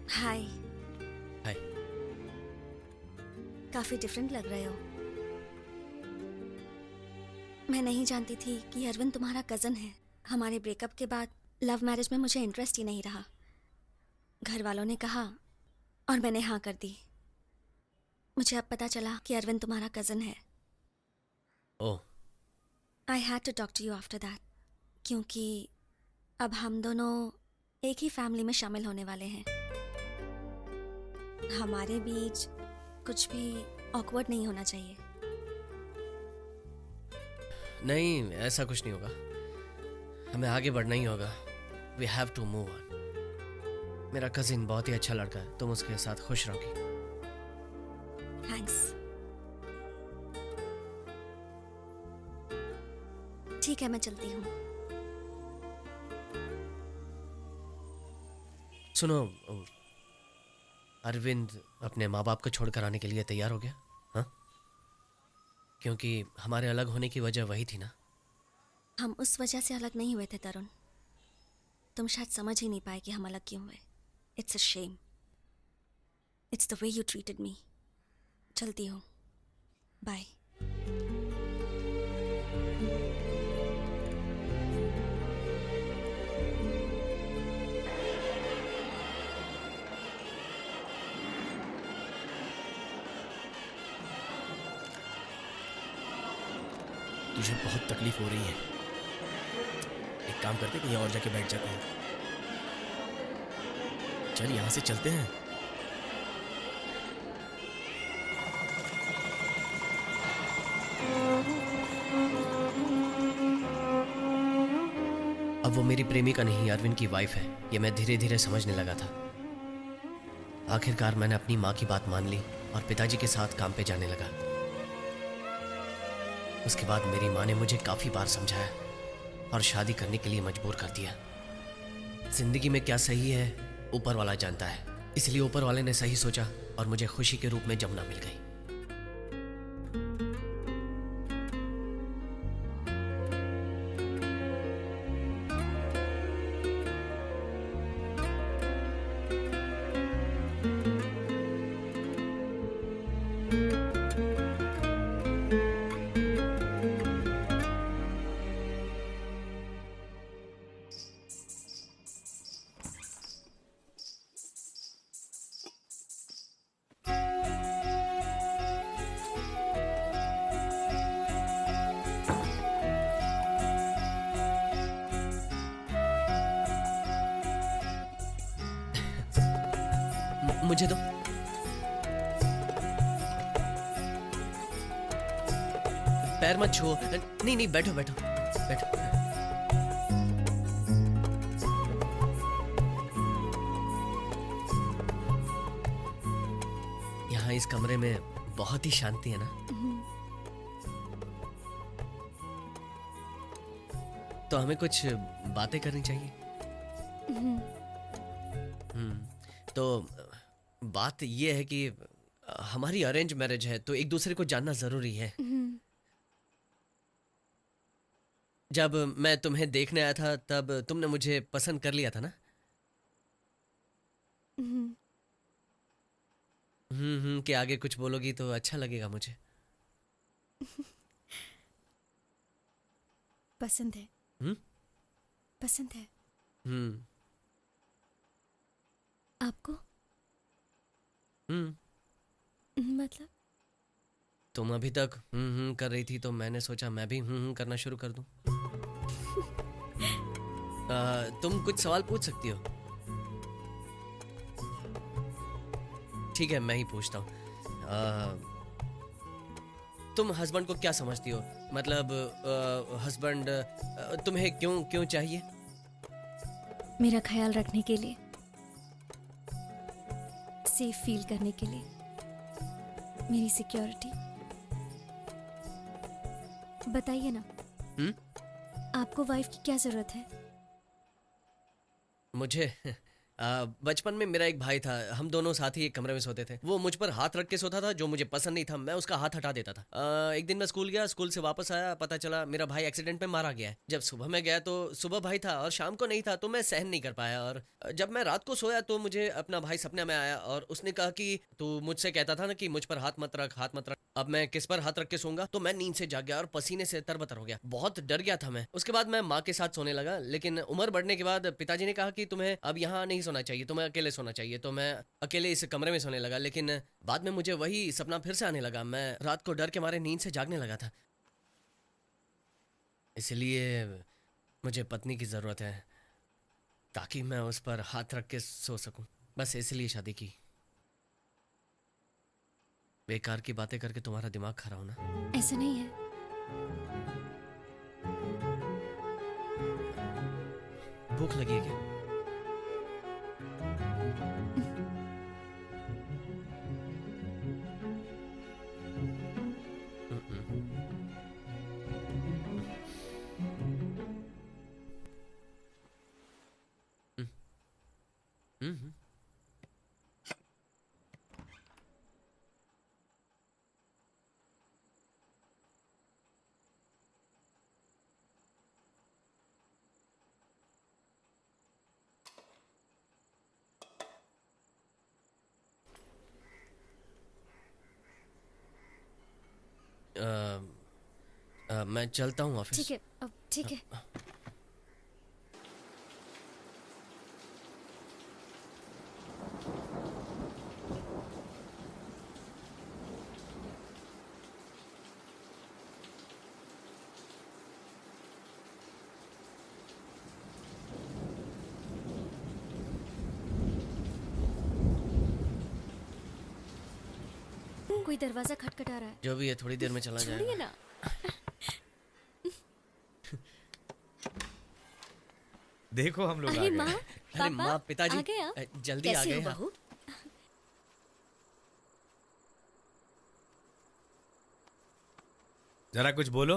H: हाय।
A: हाय।
H: काफी डिफरेंट लग रहे हो। मैं नहीं जानती थी कि अरविंद तुम्हारा कजन है। हमारे ब्रेकअप के बाद लव मैरिज में मुझे इंटरेस्ट ही नहीं रहा। घर वालों ने कहा और मैंने हाँ कर दी। मुझे अब पता चला कि अरविंद तुम्हारा कजन है।
A: Oh.
H: I had to talk to you after that, क्योंकि अब हम दोनों एक ही फैमिली में शामिल होने वाले हैं। हमारे बीच कुछ भी ऑकवर्ड नहीं होना चाहिए।
A: नहीं, ऐसा कुछ नहीं होगा। हमें आगे बढ़ना ही होगा। We have to move on. मेरा कजिन बहुत ही अच्छा लड़का है, तुम उसके साथ खुश रहोगी।
H: थैंक्स। ठीक है, मैं चलती हूँ।
A: सुनो, अरविंद अपने माँ बाप को छोड़कर आने के लिए तैयार हो गया? हाँ, क्योंकि हमारे अलग होने की वजह वही थी ना।
H: हम उस वजह से अलग नहीं हुए थे तरुण। तुम शायद समझ ही नहीं पाए कि हम अलग क्यों हुए। It's a shame. It's the way you treated me. चलती हूँ, बाय।
C: तुझे बहुत तकलीफ हो रही है। एक काम करते, कहीं और जाके बैठ जाते हैं। चल यहाँ से चलते हैं।
A: अब वो मेरी प्रेमिका नहीं, अरविंद की वाइफ है। ये मैं धीरे धीरे समझने लगा था। आखिरकार मैंने अपनी माँ की बात मान ली और पिताजी के साथ काम पे जाने लगा। उसके बाद मेरी माँ ने मुझे काफी बार समझाया और शादी करने के लिए मजबूर कर दिया। जिंदगी में क्या सही है ऊपर वाला जानता है, इसलिए ऊपर वाले ने सही सोचा और मुझे खुशी के रूप में जमुना मिल गई। मुझे दो। पैर मत छुओ। नहीं नहीं, बैठो बैठो बैठो। यहाँ इस कमरे में बहुत ही शांति है ना? तो हमें कुछ बातें करनी चाहिए। तो बात यह है कि हमारी अरेंज मैरिज है तो एक दूसरे को जानना जरूरी है। जब मैं तुम्हें देखने आया था तब तुमने मुझे पसंद कर लिया था ना? कि आगे कुछ बोलोगी तो अच्छा लगेगा मुझे।
H: पसंद है। पसंद है आपको? मतलब
A: तुम अभी तक कर रही थी तो मैंने सोचा मैं भी करना शुरू कर दूं। तुम कुछ सवाल पूछ सकती हो। ठीक है, मैं ही पूछता हूँ। तुम हस्बैंड को क्या समझती हो? मतलब हस्बैंड तुम्हें क्यों चाहिए?
H: मेरा ख्याल रखने के लिए, सेफ फील करने के लिए, मेरी सिक्योरिटी। बताइए ना, आपको वाइफ की क्या जरूरत है?
A: मुझे बचपन में मेरा एक भाई था, हम दोनों साथ ही एक कमरे में सोते थे। वो मुझ पर हाथ रख के सोता था, जो मुझे पसंद नहीं था मैं उसका हाथ हटा देता था। एक दिन मैं स्कूल गया, स्कूल से वापस आया, पता चला मेरा भाई एक्सीडेंट में मारा गया है। जब सुबह मैं गया तो सुबह भाई था और शाम को नहीं था, तो मैं सहन नहीं कर पाया। और जब मैं रात को सोया तो मुझे अपना भाई सपने में आया और उसने कहा कि तू मुझसे कहता था ना कि मुझ पर हाथ मत रख, हाथ मत रख। अब मैं किस पर हाथ रख के सोऊंगा? तो मैं नींद से जाग गया और पसीने से तरबतर हो गया, बहुत डर गया था मैं। उसके बाद मैं माँ के साथ सोने लगा, लेकिन उम्र बढ़ने के बाद पिताजी ने कहा कि तुम्हें अब यहाँ नहीं सोना चाहिए, तुम्हें अकेले सोना चाहिए। तो मैं अकेले इस कमरे में सोने लगा, लेकिन बाद में मुझे वही सपना फिर से आने लगा। मैं रात को डर के मारे नींद से जागने लगा था। इसलिए मुझे पत्नी की जरूरत है ताकि मैं उस पर हाथ रख के सो सकूं। बस इसलिए शादी की। बेकार की बातें करके तुम्हारा दिमाग खराब होना।
H: ऐसा नहीं है।
A: भूख लगी है क्या? मैं चलता हूँ ऑफिस।
H: ठीक है, अब ठीक है। कोई दरवाजा खटखटा रहा है।
A: जो भी है थोड़ी देर में चला
H: छोड़िए
A: जाएगा।
H: ना।
F: देखो हम लोग आ
H: अरे
F: गए।
H: माँ,
A: अरे
H: पापा,
A: माँ, पिताजी
H: आ गए आप?
A: जल्दी आ
B: कैसी
A: गए
B: हो
A: आप।
B: बहू?
F: जरा कुछ बोलो।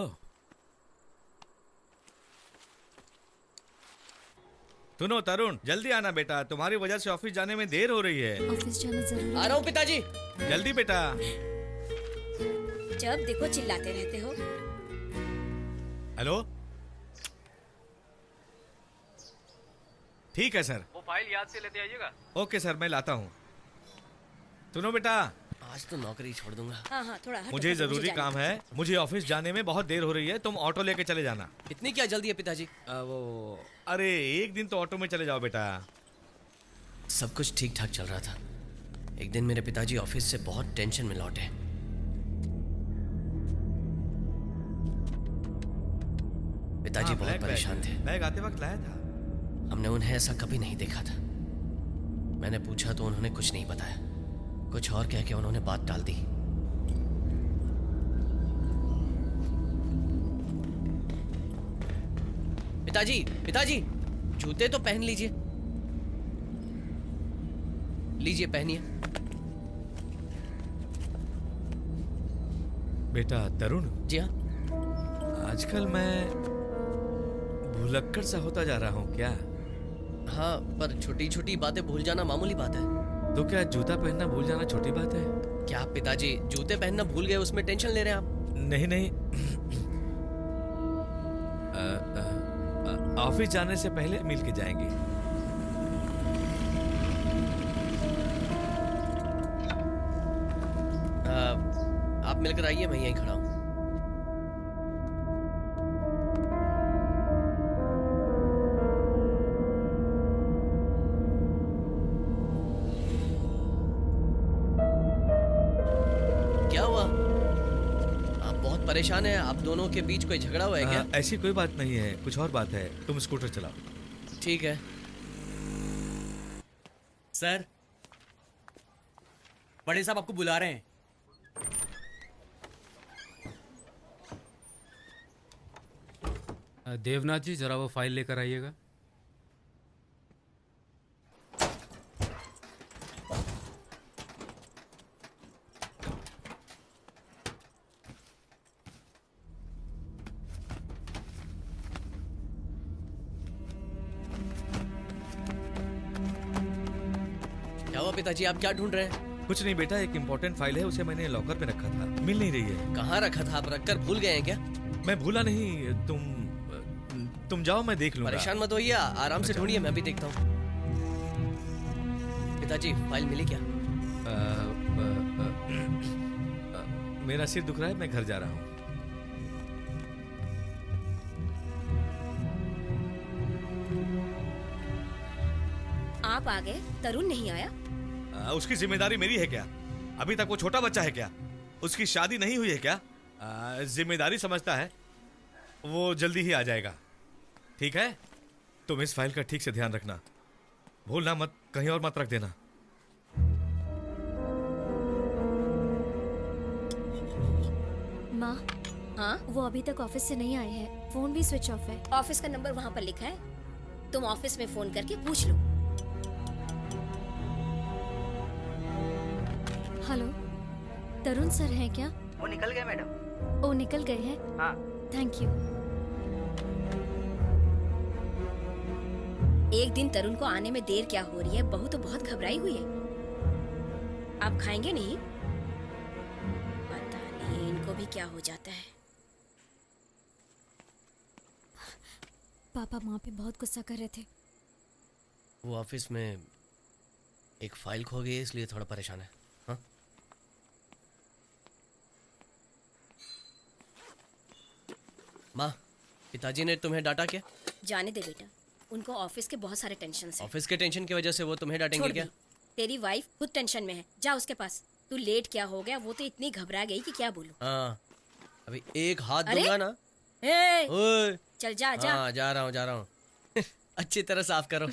F: सुनो तरुण, जल्दी आना बेटा, तुम्हारी वजह से ऑफिस जाने में देर हो रही है।
H: ऑफिस जाना जरूरी
A: आ रहा हूँ पिताजी।
F: जल्दी बेटा।
B: जब देखो चिल्लाते रहते हो।
F: हेलो, ठीक है सर।
I: वो फाइल याद से लेते आइएगा।
F: ओके सर, मैं लाता हूँ। सुनो बेटा,
A: आज तो नौकरी छोड़ दूंगा।
B: हाँ हाँ, थोड़ा हटो,
F: मुझे
B: हटो,
F: जरूरी
B: जाने
F: काम है, मुझे ऑफिस जाने में बहुत देर हो रही है, तुम ऑटो लेके चले जाना।
A: इतनी क्या जल्दी है पिताजी?
F: अरे एक दिन तो ऑटो में चले जाओ बेटा।
A: सब कुछ ठीक ठाक चल रहा था। एक दिन मेरे पिताजी ऑफिस से बहुत टेंशन में लौटे। पिताजी
F: हाँ,
A: बहुत
F: ब्लैक
A: परेशान थे।
F: बैग आते वक्त लाया था।
A: हमने उन्हें ऐसा कभी नहीं देखा था। मैंने पूछा तो उन्होंने कुछ नहीं बताया। कुछ और कह के उन्होंने बात टाल दी। पिताजी, पिताजी, जूते तो पहन लीजिए। लीजिए, पहनिए।
F: बेटा तरुण,
A: जी हाँ।
F: आजकल मैं भुलक्कड़ सा होता जा रहा हूँ क्या?
A: हाँ, पर छोटी छोटी बातें भूल जाना मामूली बात है।
F: तो क्या जूता पहनना भूल जाना छोटी बात है?
A: क्या आप पिताजी जूते पहनना भूल गए, उसमें टेंशन ले रहे हैं आप?
F: नहीं नहीं, ऑफिस जाने से पहले मिल के जाएंगे।
A: आप मिलकर आइए, मैं यहीं खड़ा हूँ। क्या हुआ? आप बहुत परेशान हैं। आप दोनों के बीच कोई झगड़ा हुआ है क्या?
F: ऐसी कोई बात नहीं है, कुछ और बात है। तुम स्कूटर चलाओ।
A: ठीक है
E: सर, बड़े साहब आपको बुला रहे हैं।
I: देवनाथ जी, जरा वो फाइल लेकर आइएगा।
A: क्या हुआ पिताजी, आप क्या ढूंढ रहे हैं?
F: कुछ नहीं बेटा, एक इम्पोर्टेंट फाइल है, उसे मैंने लॉकर पे रखा था, मिल नहीं रही है।
A: कहाँ रखा था? आप रखकर भूल गए हैं क्या?
F: मैं भूला नहीं, तुम जाओ, मैं देख लूंगा।
A: परेशान मत होइए, आराम से ढूंढिए, मैं भी देखता हूँ। पिताजी, फाइल मिली क्या?
F: मेरा सिर दुख रहा है, मैं घर जा रहा हूँ।
B: आप आ गए, तरुण नहीं आया?
F: उसकी जिम्मेदारी मेरी है क्या? अभी तक वो छोटा बच्चा है क्या? उसकी शादी नहीं हुई है क्या? जिम्मेदारी समझता है, वो जल्दी ही आ जाएगा। ठीक है, तुम इस फाइल का ठीक से ध्यान रखना, भूलना मत, कहीं और मत रख देना।
H: माँ,
B: हाँ,
H: वो अभी तक ऑफिस से नहीं आए हैं। फोन भी स्विच ऑफ है।
B: ऑफिस का नंबर वहाँ पर लिखा है, तुम ऑफिस में फोन करके पूछ लो।
H: हेलो, तरुण सर हैं क्या?
D: वो निकल गए मैडम।
H: ओ, निकल गए हैं।
D: हाँ।
H: Thank you.
B: एक दिन तरुण को आने में देर क्या हो रही है? बहू तो बहुत घबराई हुई है। आप खाएंगे नहीं? पता नहीं इनको भी क्या हो जाता है।
H: पापा माँ पे बहुत गुस्सा कर रहे थे।
A: वो ऑफिस में एक फाइल खो गई है, इसलिए थोड़ा परेशान है। हाँ? माँ, पिताजी ने तुम्हें डांटा क्या?
B: जाने दे बेटा, उनको ऑफिस के बहुत सारे टेंशन है।
A: ऑफिस के टेंशन की वजह से वो तुम्हें डांटेंगे
B: छोड़
A: क्या?
B: दी। तेरी वाइफ खुद टेंशन में है, जा उसके पास। तू लेट क्या हो गया, वो तो इतनी घबरा गई कि क्या बोलूं।
A: हाँ, अभी एक हाथ
B: अरे?
A: दूंगा ना।
B: ए,
A: ओए,
B: चल जा जा।
A: हाँ, जा रहा हूँ अच्छी तरह साफ करो।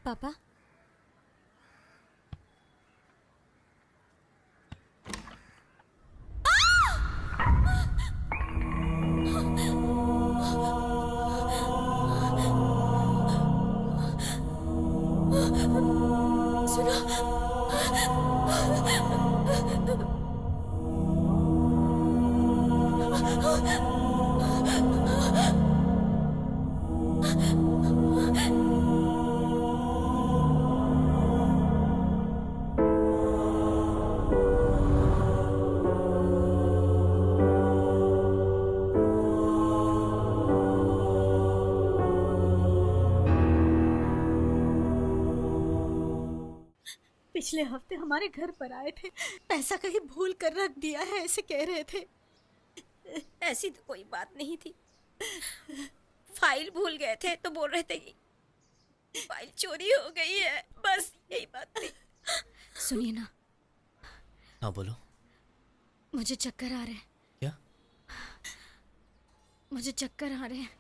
H: पापा,
G: पिछले हफ्ते हमारे घर पर आए थे, पैसा कहीं भूल कर रख दिया है ऐसे कह रहे थे।
B: ऐसी तो कोई बात नहीं थी। फाइल भूल गए थे तो बोल रहे थे कि फाइल चोरी हो गई है, बस यही बात थी।
H: सुनिए ना,
A: हाँ बोलो।
H: मुझे चक्कर आ रहे हैं।
A: क्या?
H: मुझे चक्कर आ रहे हैं।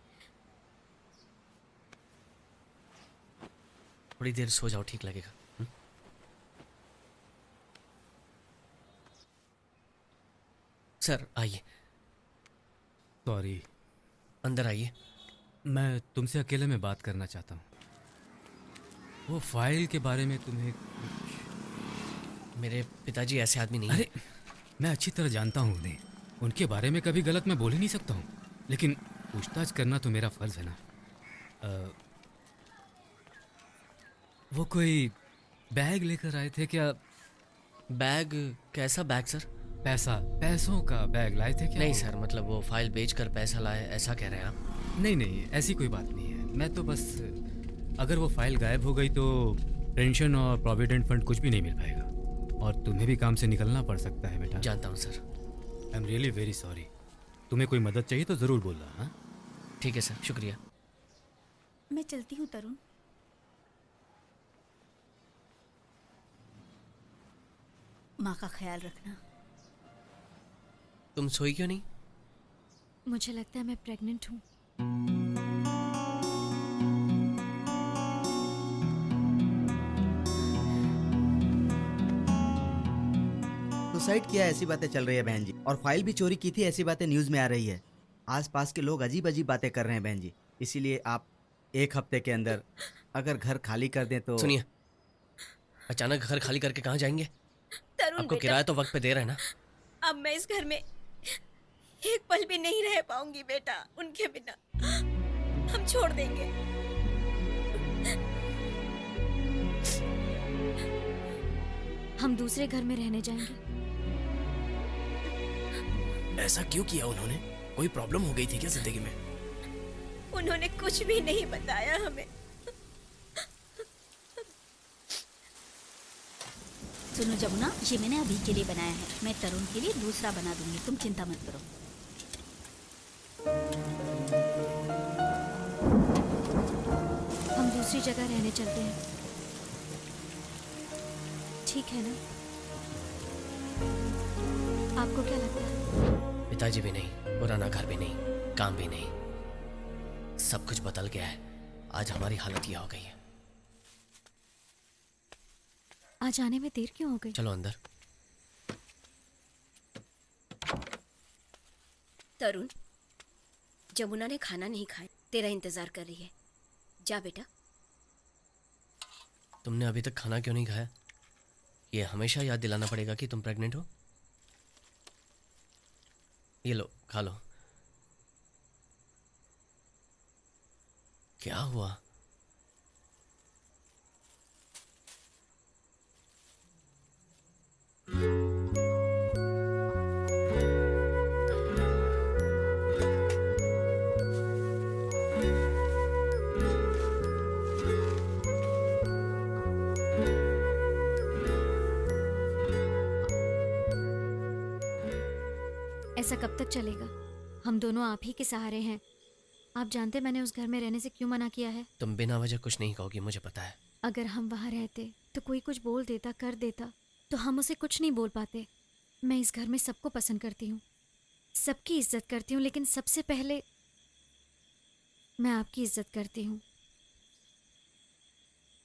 A: थोड़ी देर सो जाओ, ठीक लगेगा। सर आइए,
E: सॉरी,
A: अंदर आइए।
E: मैं तुमसे अकेले में बात करना चाहता हूँ। वो फाइल के बारे में तुम्हें
A: मेरे पिताजी ऐसे आदमी नहीं
E: अरे मैं अच्छी तरह जानता हूँ उन्हें, उनके बारे में कभी गलत मैं बोल ही नहीं सकता हूँ, लेकिन पूछताछ करना तो मेरा फर्ज है ना। वो कोई बैग लेकर आए थे क्या?
A: बैग? कैसा बैग सर?
E: पैसों का बैग लाए थे क्या?
A: नहीं सर, मतलब वो फाइल बेचकर पैसा लाए, ऐसा कह रहे हैं आप?
E: नहीं, ऐसी कोई बात नहीं है। मैं तो बस, अगर वो फाइल गायब हो गई तो पेंशन और प्रोविडेंट फंड कुछ भी नहीं मिल पाएगा, और तुम्हें भी काम से निकलना पड़ सकता है बेटा।
A: जानता हूँ sir.
E: I am really very sorry. तुम्हें कोई मदद चाहिए तो ज़रूर बोलना। हाँ
A: ठीक है सर, शुक्रिया।
G: मैं चलती हूँ तरुण। माँ का ख्याल रखना।
A: तुम सोई क्यों नहीं?
H: मुझे लगता है मैं प्रेग्नेंट हूँ।
D: सुसाइड किया ऐसी बातें चल रही है बहन जी, और फाइल भी चोरी की थी ऐसी बातें न्यूज में आ रही है। आसपास के लोग अजीब अजीब बातें कर रहे हैं बहन जी, इसीलिए आप 1 हफ्ते के अंदर अगर घर खाली कर दें तो।
A: सुनिए, अचानक घर खाली करके कहाँ जाएंगे?
B: तरुण
A: आपको
B: बेटा,
A: किराया तो वक्त पे दे रहे हैं ना।
B: अब मैं इस घर में एक पल भी नहीं रह पाऊंगी बेटा, उनके बिना। हम छोड़ देंगे।
H: हम दूसरे घर में रहने जाएंगे।
C: ऐसा क्यों किया उन्होंने? कोई प्रॉब्लम हो गई थी क्या जिंदगी में?
B: उन्होंने कुछ भी नहीं बताया हमें।
G: सुनो जमुना, ये मैंने अभी के लिए बनाया है, मैं तरुण के लिए दूसरा बना दूंगी, तुम चिंता मत करो।
H: हम दूसरी जगह रहने चलते हैं, ठीक है ना? आपको क्या लगता है?
A: पिताजी भी नहीं, पुराना घर भी नहीं, काम भी नहीं, सब कुछ बदल गया है। आज हमारी हालत यह हो गई है।
H: आज आने में देर क्यों हो गई?
A: चलो अंदर।
B: तरुण, जमुना ने खाना नहीं खाया, तेरा इंतजार कर रही है। जा बेटा।
A: तुमने अभी तक खाना क्यों नहीं खाया? ये हमेशा याद दिलाना पड़ेगा कि तुम प्रेग्नेंट हो। ये लो, खा लो। क्या हुआ?
H: ऐसा कब तक चलेगा? हम दोनों आप ही के सहारे हैं। आप जानते मैंने उस घर में रहने से क्यों मना किया है?
A: तुम बिना वजह कुछ नहीं कहोगी, मुझे पता है।
H: अगर हम वहाँ रहते तो कोई कुछ बोल देता, कर देता, तो हम उसे कुछ नहीं बोल पाते। मैं इस घर में सबको पसंद करती हूँ, सबकी इज्जत करती हूँ, लेकिन सबसे पहले मैं आपकी इज्जत करती हूँ।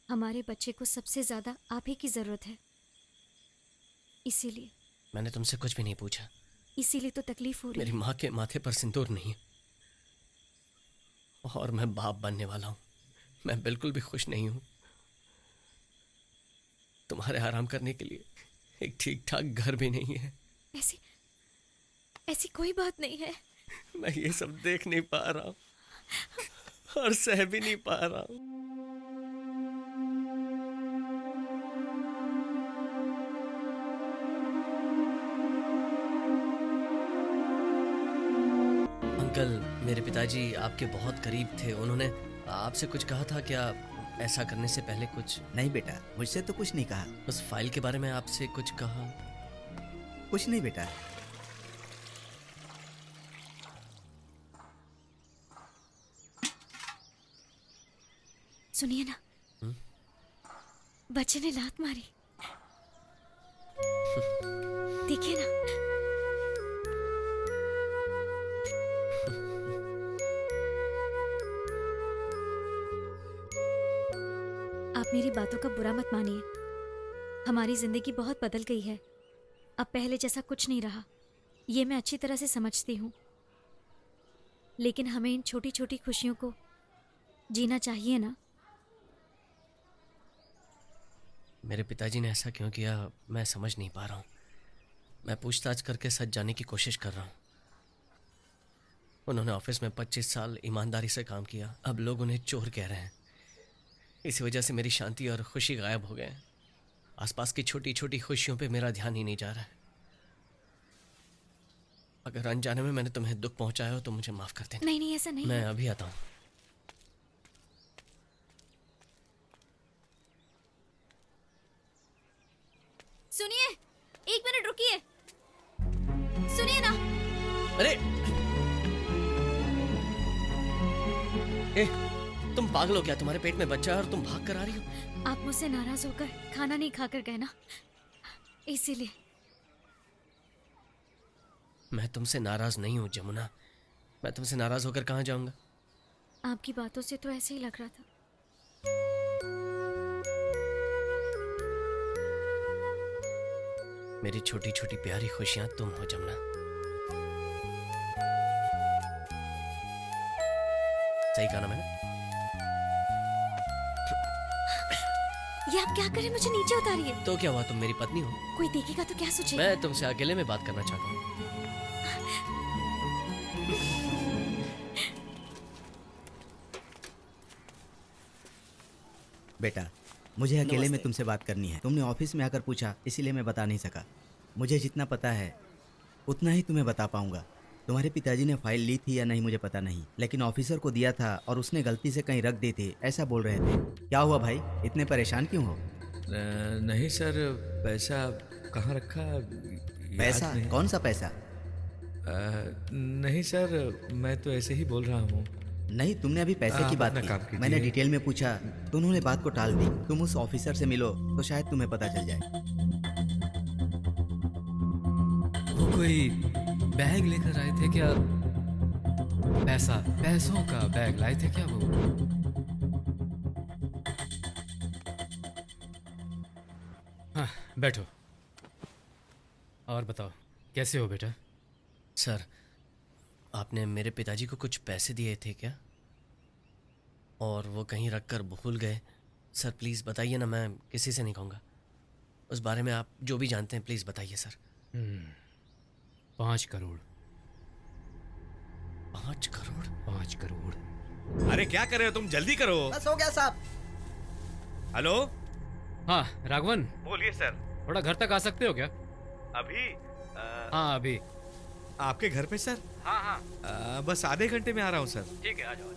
H: हमारे बच्चे को सबसे ज़्यादा आप ही की ज़रूरत है, इसीलिए
A: मैंने तुमसे कुछ भी नहीं पूछा।
H: इसीलिए तो तकलीफ हो रही
A: मेरी
H: है।
A: माँ के माथे पर सिंदूर नहीं है, और मैं बाप बनने वाला हूं। मैं बिल्कुल भी खुश नहीं हूं। तुम्हारे आराम करने के लिए एक ठीक ठाक घर भी नहीं है।
H: ऐसी ऐसी कोई बात नहीं है।
A: मैं ये सब देख नहीं पा रहा हूँ और सह भी नहीं पा रहा हूँ। अंकल, मेरे पिताजी आपके बहुत करीब थे। उन्होंने आपसे कुछ कहा था क्या? ऐसा करने से पहले कुछ?
D: नहीं बेटा, मुझसे तो कुछ नहीं कहा।
A: उस फाइल के बारे में आपसे कुछ कहा?
D: कुछ नहीं बेटा।
H: सुनिए ना, बच्चे ने लात मारी। देखिए ना। आप मेरी बातों का बुरा मत मानिए। हमारी जिंदगी बहुत बदल गई है। अब पहले जैसा कुछ नहीं रहा, ये मैं अच्छी तरह से समझती हूँ। लेकिन हमें इन छोटी छोटी खुशियों को जीना चाहिए ना।
A: मेरे पिताजी ने ऐसा क्यों किया, मैं समझ नहीं पा रहा हूँ। मैं पूछताछ करके सच जानने की कोशिश कर रहा हूँ। उन्होंने ऑफिस में 25 साल ईमानदारी से काम किया। अब लोग उन्हें चोर कह रहे हैं। इसी वजह से मेरी शांति और खुशी गायब हो गए हैं। आसपास की छोटी छोटी खुशियों पे मेरा ध्यान ही नहीं जा रहा है। अगर अनजाने में मैंने तुम्हें दुख पहुंचाया हो तो मुझे माफ कर देना।
H: नहीं नहीं, ऐसा नहीं
A: मैं
H: है।
A: अभी आता हूँ।
H: सुनिए, 1 मिनट रुकिए। सुनिए ना।
A: अरे ए, तुम पागल हो क्या? तुम्हारे पेट में बच्चा है और तुम भाग कर आ रही हो?
H: आप मुझसे नाराज होकर खाना नहीं खाकर गए ना, इसीलिए।
A: मैं तुमसे नाराज नहीं हूँ जमुना। मैं तुमसे नाराज होकर कहाँ जाऊंगा?
H: आपकी बातों से तो ऐसे ही लग रहा था।
A: मेरी छोटी छोटी प्यारी खुशियां तुम हो जमुना। सही कहा ना मैंने?
H: ये आप क्या करें? मुझे नीचे उतारिए।
A: तो क्या हुआ, तुम मेरी पत्नी हो।
H: कोई देखेगा तो क्या सोचेगा?
A: मैं तुमसे अकेले में बात करना चाहता हूँ।
D: बेटा, मुझे अकेले में
A: नमस्ते।
D: तुमसे बात करनी है। तुमने ऑफिस में आकर पूछा, इसीलिए मैं बता नहीं सका। मुझे जितना पता है उतना ही तुम्हें बता पाऊंगा। तुम्हारे पिताजी ने फाइल ली थी या नहीं मुझे पता नहीं, लेकिन ऑफिसर को दिया था और उसने गलती से कहीं रख दी थी, ऐसा बोल रहे थे। क्या हुआ भाई, इतने परेशान क्यों हो?
F: नहीं सर, पैसा कहाँ रखा याद
D: पैसा?
F: नहीं।
D: कौन सा पैसा?
F: नहीं सर, मैं तो ऐसे ही बोल रहा हूँ।
D: नहीं, तुमने अभी पैसे की बात
F: अपना काम
D: की।
F: कीजिए।
D: मैंने डिटेल में पूछा तो उन्होंने बात को टाल दी। तुम उस ऑफिसर से मिलो तो शायद तुम्हें पता चल जाए।
E: वो कोई बैग लेकर आए थे क्या? पैसों का बैग लाए थे क्या वो? हाँ, बैठो और बताओ, कैसे हो बेटा?
A: सर, आपने मेरे पिताजी को कुछ पैसे दिए थे क्या? और वो कहीं रख कर भूल गए? सर प्लीज़ बताइए ना, मैं किसी से नहीं कहूँगा। उस बारे में आप जो भी जानते हैं प्लीज़ बताइए सर।
E: 5 करोड़।
A: 5 करोड़?
E: 5 करोड़।
F: अरे क्या कर रहे हो तुम, जल्दी करो।
D: बस हो गया साहब।
F: हेलो,
E: हाँ राघवन,
F: बोलिए सर।
E: थोड़ा घर तक आ सकते हो क्या?
F: अभी
E: हाँ अभी।
F: आपके घर पे सर?
E: हाँ
F: बस आधे घंटे में आ रहा हूँ सर।
E: ठीक है, आ जाओ।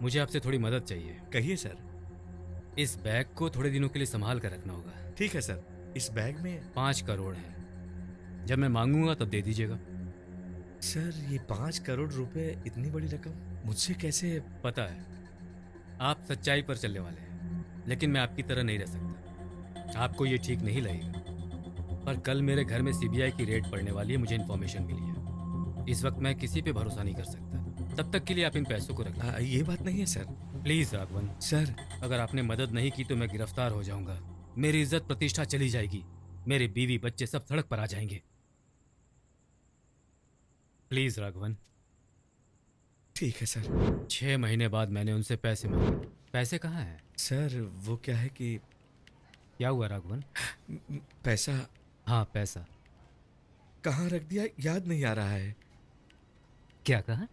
E: मुझे आपसे थोड़ी मदद चाहिए।
F: कहिए सर।
E: इस बैग को थोड़े दिनों के लिए संभाल कर रखना होगा।
F: ठीक है सर। इस बैग में
E: 5 करोड़ है। जब मैं मांगूंगा तब दे दीजिएगा।
F: सर, ये 5 करोड़ रुपए इतनी बड़ी रकम मुझसे कैसे?
E: पता है आप सच्चाई पर चलने वाले हैं, लेकिन मैं आपकी तरह नहीं रह सकता। आपको ये ठीक नहीं लगेगा, पर कल मेरे घर में सीबीआई की रेड पड़ने वाली है, मुझे इन्फॉर्मेशन मिली है। इस वक्त मैं किसी पे भरोसा नहीं कर सकता। तब तक के लिए आप इन पैसों को रख लें।
F: ये बात नहीं है सर।
E: प्लीज राघवन
F: सर,
E: अगर आपने मदद नहीं की तो मैं गिरफ्तार हो जाऊंगा। मेरी इज्जत प्रतिष्ठा चली जाएगी। मेरे बीवी बच्चे सब सड़क पर आ जाएंगे। प्लीज राघवन।
F: ठीक है सर।
E: 6 महीने बाद मैंने उनसे पैसे मांगे। पैसे कहाँ हैं?
F: सर वो क्या है कि
E: क्या हुआ राघवन?
F: पैसा
E: हाँ पैसा।
F: कहाँ रख दिया याद नहीं आ रहा है।
E: क्या कहा?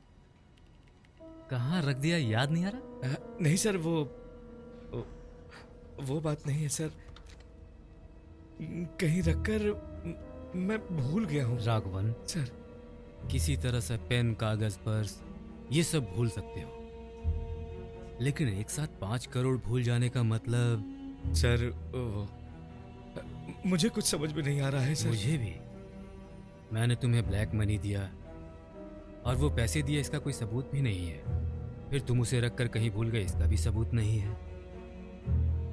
E: कहाँ रख दिया याद नहीं आ रहा?
F: नहीं सर, वो बात नहीं है सर। कहीं रखकर मैं भूल गया हूँ
E: राघवन,
F: सर।
E: किसी तरह से पेन, कागज, पर्स ये सब भूल सकते हो, लेकिन एक साथ 5 करोड़ भूल जाने का मतलब?
F: सर मुझे कुछ समझ में नहीं आ रहा है सर।
E: मुझे भी। मैंने तुम्हें ब्लैक मनी दिया और वो पैसे दिए, इसका कोई सबूत भी नहीं है। फिर तुम उसे रखकर कहीं भूल गए, इसका भी सबूत नहीं है।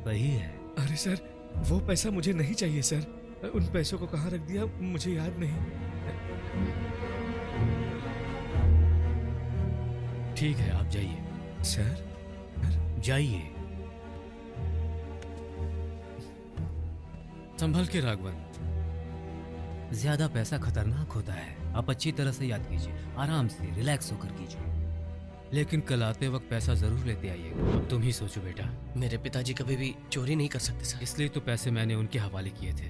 E: वही है।
F: अरे सर, वो पैसा मुझे नहीं चाहिए सर। उन पैसों को कहाँ रख दिया मुझे याद नहीं।
E: ठीक है, आप जाइए।
F: सर
E: जाइए। संभल के राघवन, ज्यादा पैसा खतरनाक होता है। आप अच्छी तरह से याद कीजिए, आराम से रिलैक्स होकर कीजिए, लेकिन कल आते वक्त पैसा जरूर लेते आइएगा। अब तुम ही सोचो बेटा।
A: मेरे पिताजी कभी भी चोरी नहीं कर सकते सर।
E: इसलिए तो पैसे मैंने उनके हवाले किए थे।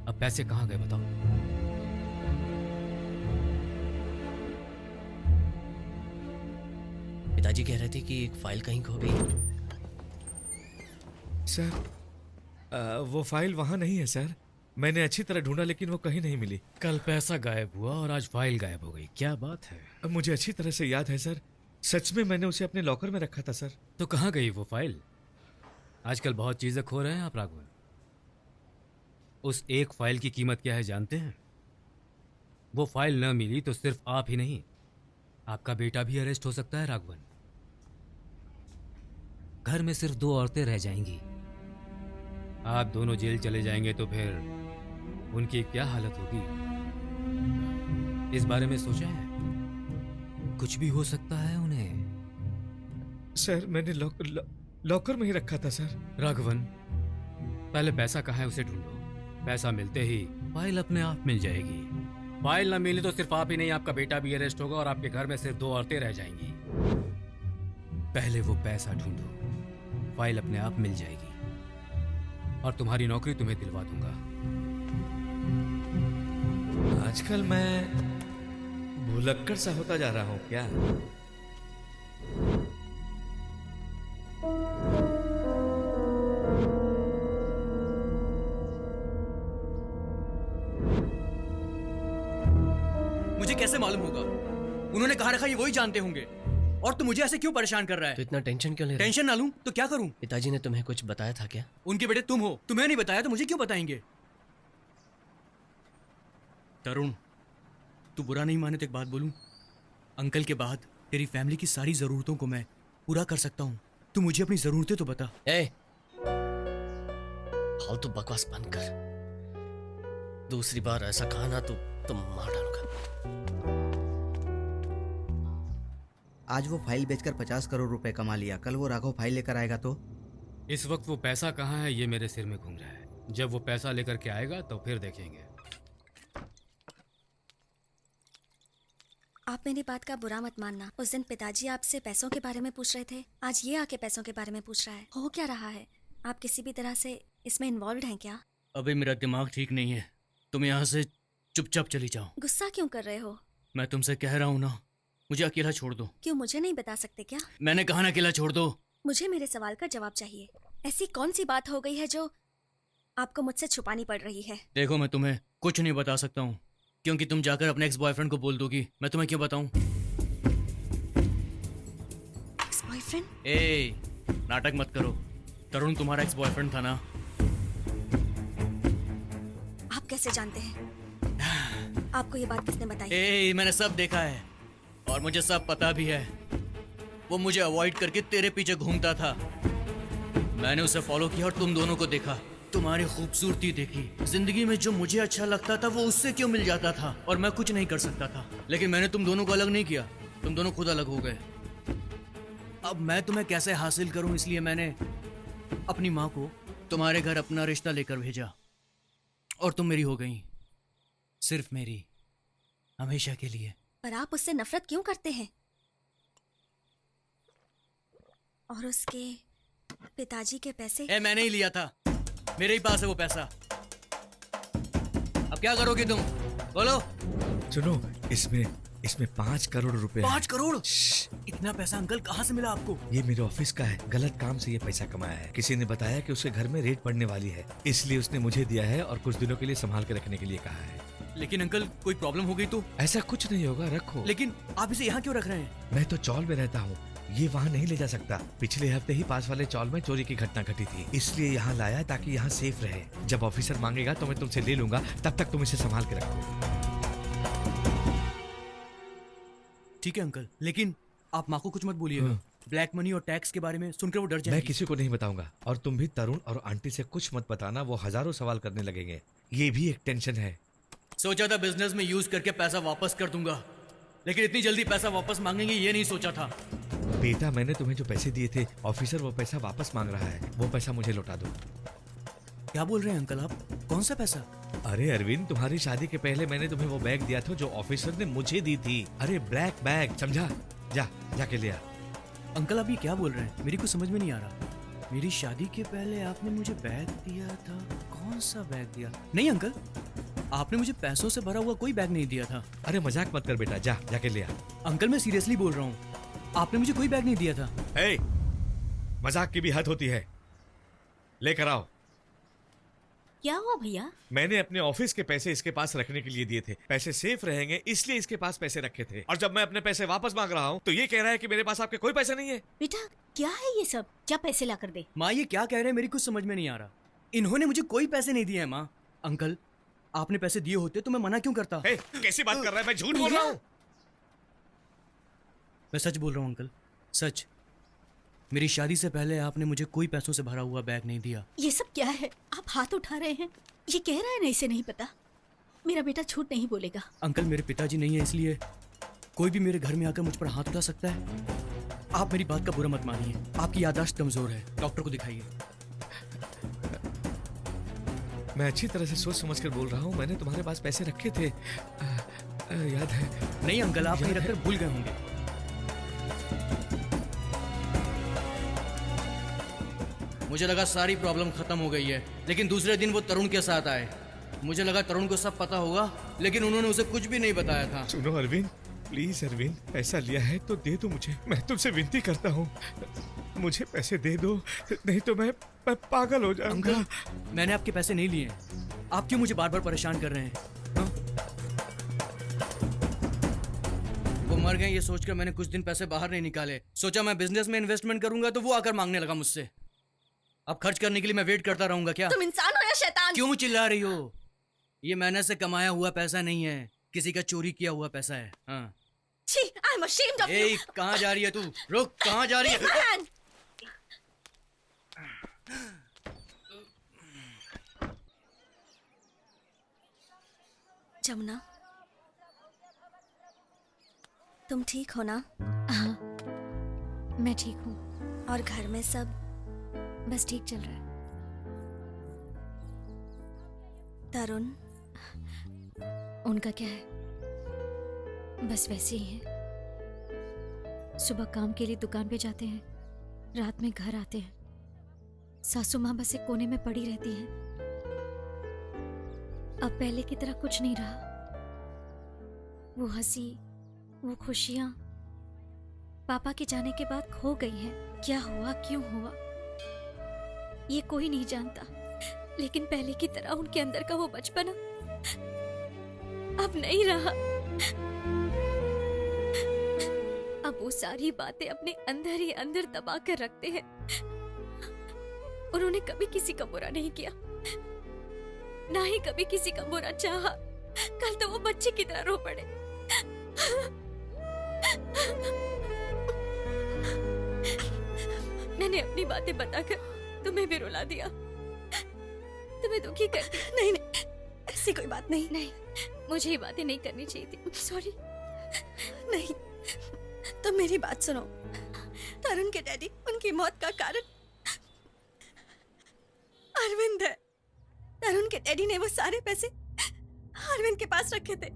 E: अब पैसे कहाँ गए बताओ?
A: पिताजी कह रहे थे कि एक फाइल कहीं खो गई।
F: सर वो फाइल वहाँ नहीं है सर। मैंने अच्छी तरह ढूंढा लेकिन वो कहीं नहीं मिली।
E: कल पैसा गायब हुआ और आज फाइल गायब हो गई, क्या बात है?
F: अब मुझे अच्छी तरह से याद है सर। सच में मैंने उसे अपने लॉकर में रखा था सर।
E: तो कहाँ गई वो फाइल? आजकल बहुत चीजें खो रहे हैं आप राघवन। उस एक फाइल की कीमत क्या है जानते हैं? वो फाइल न मिली तो सिर्फ आप ही नहीं, आपका बेटा भी अरेस्ट हो सकता है राघवन। घर में सिर्फ 2 औरतें रह जाएंगी। आप दोनों जेल चले जाएंगे तो फिर उनकी क्या हालत होगी? इस बारे में सोचा है? कुछ भी हो सकता है उन्हें।
F: सर मैंने लॉकर में ही रखा था सर।
E: राघवन, पहले पैसा कहाँ है उसे ढूंढो। पैसा मिलते ही फाइल अपने आप मिल जाएगी। फाइल ना मिली तो सिर्फ आप ही नहीं, आपका बेटा भी अरेस्ट होगा और आपके घर में सिर्फ 2 औरतें रह जाएंगी। पहले वो पैसा ढूंढो, फाइल अपने आप मिल जाएगी और तुम्हारी नौकरी तुम्हें दिलवा दूंगा।
F: आजकल मैं भुलक्कड़ सा होता जा रहा हूँ क्या?
E: मुझे कैसे मालूम होगा? उन्होंने कहाँ रखा ये वही जानते होंगे। और तू मुझे ऐसे क्यों परेशान कर रहा
A: तो
E: है?
A: इतना टेंशन क्यों ले रहे हो?
E: टेंशन ना लूं तो क्या करूं?
A: पिताजी ने तुम्हें कुछ बताया था क्या?
E: उनके बेटे तुम हो, तुम्हें नहीं बताया तो मुझे क्यों बताएंगे? तरुण, तू बुरा नहीं माने तो एक बात बोलूं? अंकल के बाद तेरी फैमिली की सारी जरूरतों को मैं पूरा कर सकता हूं। तू मुझे अपनी जरूरतें तो बता।
A: फालतू बकवास बंद कर। दूसरी बार ऐसा कहा ना तो मार डालूंगा।
D: आज वो फाइल बेचकर 50 करोड़ रुपए कमा लिया, कल वो राघव फाइल लेकर आएगा तो?
E: इस वक्त वो पैसा कहाँ है ये मेरे सिर में घूम रहा है। जब वो पैसा लेकर के आएगा तो फिर देखेंगे।
H: आप मेरी बात का बुरा मत मानना। उस दिन पिताजी आपसे पैसों के बारे में पूछ रहे थे, आज ये आके पैसों के बारे में पूछ रहा है। हो क्या रहा है? आप किसी भी तरह से इसमें इन्वॉल्व हैं क्या?
E: अभी मेरा दिमाग ठीक नहीं है, तुम यहाँ से चुपचाप चली जाओ।
H: गुस्सा क्यों कर रहे हो?
E: मैं तुमसे कह रहा हूँ ना, मुझे अकेला छोड़ दो।
H: क्यों, मुझे नहीं बता सकते क्या?
E: मैंने कहा ना अकेला छोड़ दो।
H: मुझे मेरे सवाल का जवाब चाहिए। ऐसी कौन सी बात हो गई है जो आपको मुझसे छुपानी पड़ रही है?
E: देखो, मैं तुम्हें कुछ नहीं बता सकता हूँ, क्योंकि तुम जाकर अपने एक्स बॉयफ्रेंड को बोल दोगी। मैं तुम्हें क्यों बताऊं?
H: Ex boyfriend?
E: ए, नाटक मत करो। तरुण तुम्हारा एक्स बॉयफ्रेंड था ना?
H: आप कैसे जानते हैं? आपको ये बात किसने बताई?
E: ए, मैंने सब देखा है और मुझे सब पता भी है। वो मुझे अवॉइड करके तेरे पीछे घूमता था। मैंने उसे फॉलो किया और तुम दोनों को देखा, तुम्हारी खूबसूरती देखी। जिंदगी में जो मुझे अच्छा लगता था वो उससे क्यों मिल जाता था और मैं कुछ नहीं कर सकता था। लेकिन मैंने तुम दोनों को अलग नहीं किया, तुम दोनों खुद अलग हो गए। अब मैं तुम्हें कैसे हासिल करूं, इसलिए मैंने अपनी माँ को तुम्हारे घर अपना रिश्ता लेकर भेजा और तुम मेरी हो गई, सिर्फ मेरी, हमेशा के लिए।
H: पर आप उससे नफरत क्यों करते हैं? और उसके पिताजी के पैसे?
E: मैंने ही लिया था। मेरे ही पास है वो पैसा। अब क्या करोगे तुम, बोलो।
F: सुनो, इसमें इसमें 5 करोड़ रुपए हैं।
E: 5 करोड़? इतना पैसा अंकल कहाँ से मिला आपको?
F: ये मेरे ऑफिस का है, गलत काम से ये पैसा कमाया है। किसी ने बताया कि उसके घर में रेड पड़ने वाली है, इसलिए उसने मुझे दिया है और कुछ दिनों के लिए संभाल के रखने के लिए कहा है।
E: लेकिन अंकल कोई प्रॉब्लम हो गई तो?
F: ऐसा कुछ नहीं होगा, रखो।
E: लेकिन आप इसे यहाँ क्यों रख रहे हैं?
F: मैं तो चौल में रहता हूँ, ये वहाँ नहीं ले जा सकता। पिछले हफ्ते ही पास वाले चौल में चोरी की घटना घटी थी, इसलिए यहाँ लाया ताकि यहाँ सेफ रहे। जब ऑफिसर मांगेगा तो मैं तुमसे ले लूंगा, तब तक तुम इसे संभाल के रखो।
E: ठीक है अंकल, लेकिन आप माँ को कुछ मत बोलिएगा। ब्लैक मनी और टैक्स के बारे में सुनकर वो डर जाएगी।
F: मैं किसी को नहीं बताऊंगा, और तुम भी तरुण और आंटी से कुछ मत बताना, वो हजारों सवाल करने लगेंगे। ये भी एक टेंशन है।
E: सोचा था बिजनेस में यूज करके पैसा वापस कर दूंगा, लेकिन इतनी जल्दी पैसा वापस मांगेंगे ये नहीं सोचा था।
F: बेटा, मैंने तुम्हें जो पैसे दिए थे, ऑफिसर वो पैसा वापस मांग रहा है, वो पैसा मुझे लौटा दो।
E: क्या बोल रहे हैं अंकल आप? कौन सा पैसा?
F: अरे अरविंद, तुम्हारी शादी के पहले मैंने तुम्हें वो बैग दिया था जो ऑफिसर ने मुझे दी थी। अरे ब्लैक बैग, समझा? जाके ले आ।
E: अंकल आप ये क्या बोल रहे हैं? मेरी कुछ समझ में नहीं आ रहा। मेरी शादी के पहले आपने मुझे बैग दिया था? कौन सा बैग दिया? नहीं अंकल, आपने मुझे पैसों से भरा हुआ कोई बैग नहीं दिया था।
F: अरे मजाक मत कर बेटा, जाके ले आ।
E: अंकल मैं सीरियसली बोल रहा हूँ, आपने मुझे कोई बैग नहीं दिया था।
F: हे, मजाक की भी हद होती है। लेकर आओ।
G: क्या हुआ भैया?
F: मैंने अपने ऑफिस के पैसे इसके पास रखने के लिए दिए थे, पैसे सेफ रहेंगे इसलिए इसके पास पैसे रखे थे। और जब मैं अपने पैसे वापस मांग रहा हूँ तो ये कह रहा है कि मेरे पास आपके कोई पैसे नहीं है।
G: बेटा क्या है ये सब? क्या पैसे ला कर दे।
E: माँ ये क्या कह रहे हैं मेरी कुछ समझ में नहीं आ रहा। इन्होंने मुझे कोई पैसे नहीं दिए हैं माँ। अंकल आपने पैसे दिए होते तो मैं मना क्यों करता?
F: हे, कैसी बात कर रहा है? मैं झूठ बोल रहा हूँ?
E: मैं सच बोल रहा हूँ अंकल, सच। मेरी शादी से पहले आपने मुझे कोई पैसों से भरा हुआ बैग नहीं दिया।
G: ये सब क्या है? आप हाथ उठा रहे हैं। ये कह रहा है ना इसे नहीं पता। मेरा बेटा झूठ नहीं बोलेगा।
E: अंकल मेरे पिताजी नहीं है, इसलिए कोई भी मेरे घर में आकर मुझ पर हाथ उठा सकता है। आप मेरी बात का बुरा मत मानिए, आपकी याददाश्त कमजोर है, डॉक्टर को दिखाइए।
F: मैं अच्छी तरह से सोच समझ कर बोल रहा हूँ, मैंने तुम्हारे पास पैसे रखे थे, याद है?
E: नहीं अंकल, आप नहीं रखकर भूल गए होंगे। मुझे लगा सारी प्रॉब्लम खत्म हो गई है, लेकिन दूसरे दिन वो तरुण के साथ आए। मुझे लगा तरुण को सब पता होगा, लेकिन उन्होंने उसे कुछ भी नहीं बताया था।
F: सुनो अरविंद, प्लीज अरविंद, पैसा लिया है तो दे दो मुझे, मैं तुमसे विनती करता हूँ, मुझे पैसे दे दो, नहीं तो मैं पागल हो जाऊंगा।
E: अंकल मैंने आपके पैसे नहीं लिए, आप क्यों मुझे बार बार परेशान कर रहे हैं? हाँ? वो मर गए ये सोचकर मैंने कुछ दिन पैसे बाहर नहीं निकाले। सोचा मैं बिजनेस में इन्वेस्टमेंट करूंगा तो वो आकर मांगने लगा मुझसे। अब खर्च करने के लिए मैं वेट करता रहूंगा क्या?
B: तुम इंसान हो या शैतान?
E: क्यों चिल्ला रही हो? ये मेहनत से कमाया हुआ पैसा नहीं है, किसी का चोरी किया हुआ पैसा है। हाँ।
B: छी, I'm ashamed of you.
E: कहाँ जा रही है तू? रुक, कहाँ जा रही है?
B: Man!
H: जमुना, तुम ठीक हो ना?
J: हाँ, मैं ठीक हूँ।
H: और घर में सब
J: बस ठीक चल रहा है।
H: तरुण?
J: उनका क्या है, बस वैसे ही है। सुबह काम के लिए दुकान पे जाते हैं, रात में घर आते हैं। सासू माँ बस एक कोने में पड़ी रहती है। अब पहले की तरह कुछ नहीं रहा। वो हंसी, वो खुशियाँ पापा के जाने के बाद खो गई है। क्या हुआ, क्यों हुआ, ये कोई नहीं जानता, लेकिन पहले की तरह उनके अंदर का वो बचपना अब नहीं रहा। अब वो सारी बातें अपने अंदर ही अंदर दबा कर रखते हैं। उन्होंने कभी किसी का बुरा नहीं किया, ना ही कभी किसी का बुरा चाहा। कल तो वो बच्चे की तरह रो पड़े। मैंने अपनी बातें बताकर तुम्हें भी रुला दिया, तुम्हें दुखी कर दिया।
B: नहीं नहीं, ऐसी कोई बात नहीं।
J: नहीं, मुझे ये बातें नहीं करनी चाहिए थी। सॉरी।
B: नहीं, तो मेरी बात सुनो। तरुण के डैडी, उनकी मौत का कारण अरविंद है। तरुण के डैडी ने वो सारे पैसे अरविंद के पास रखे थे।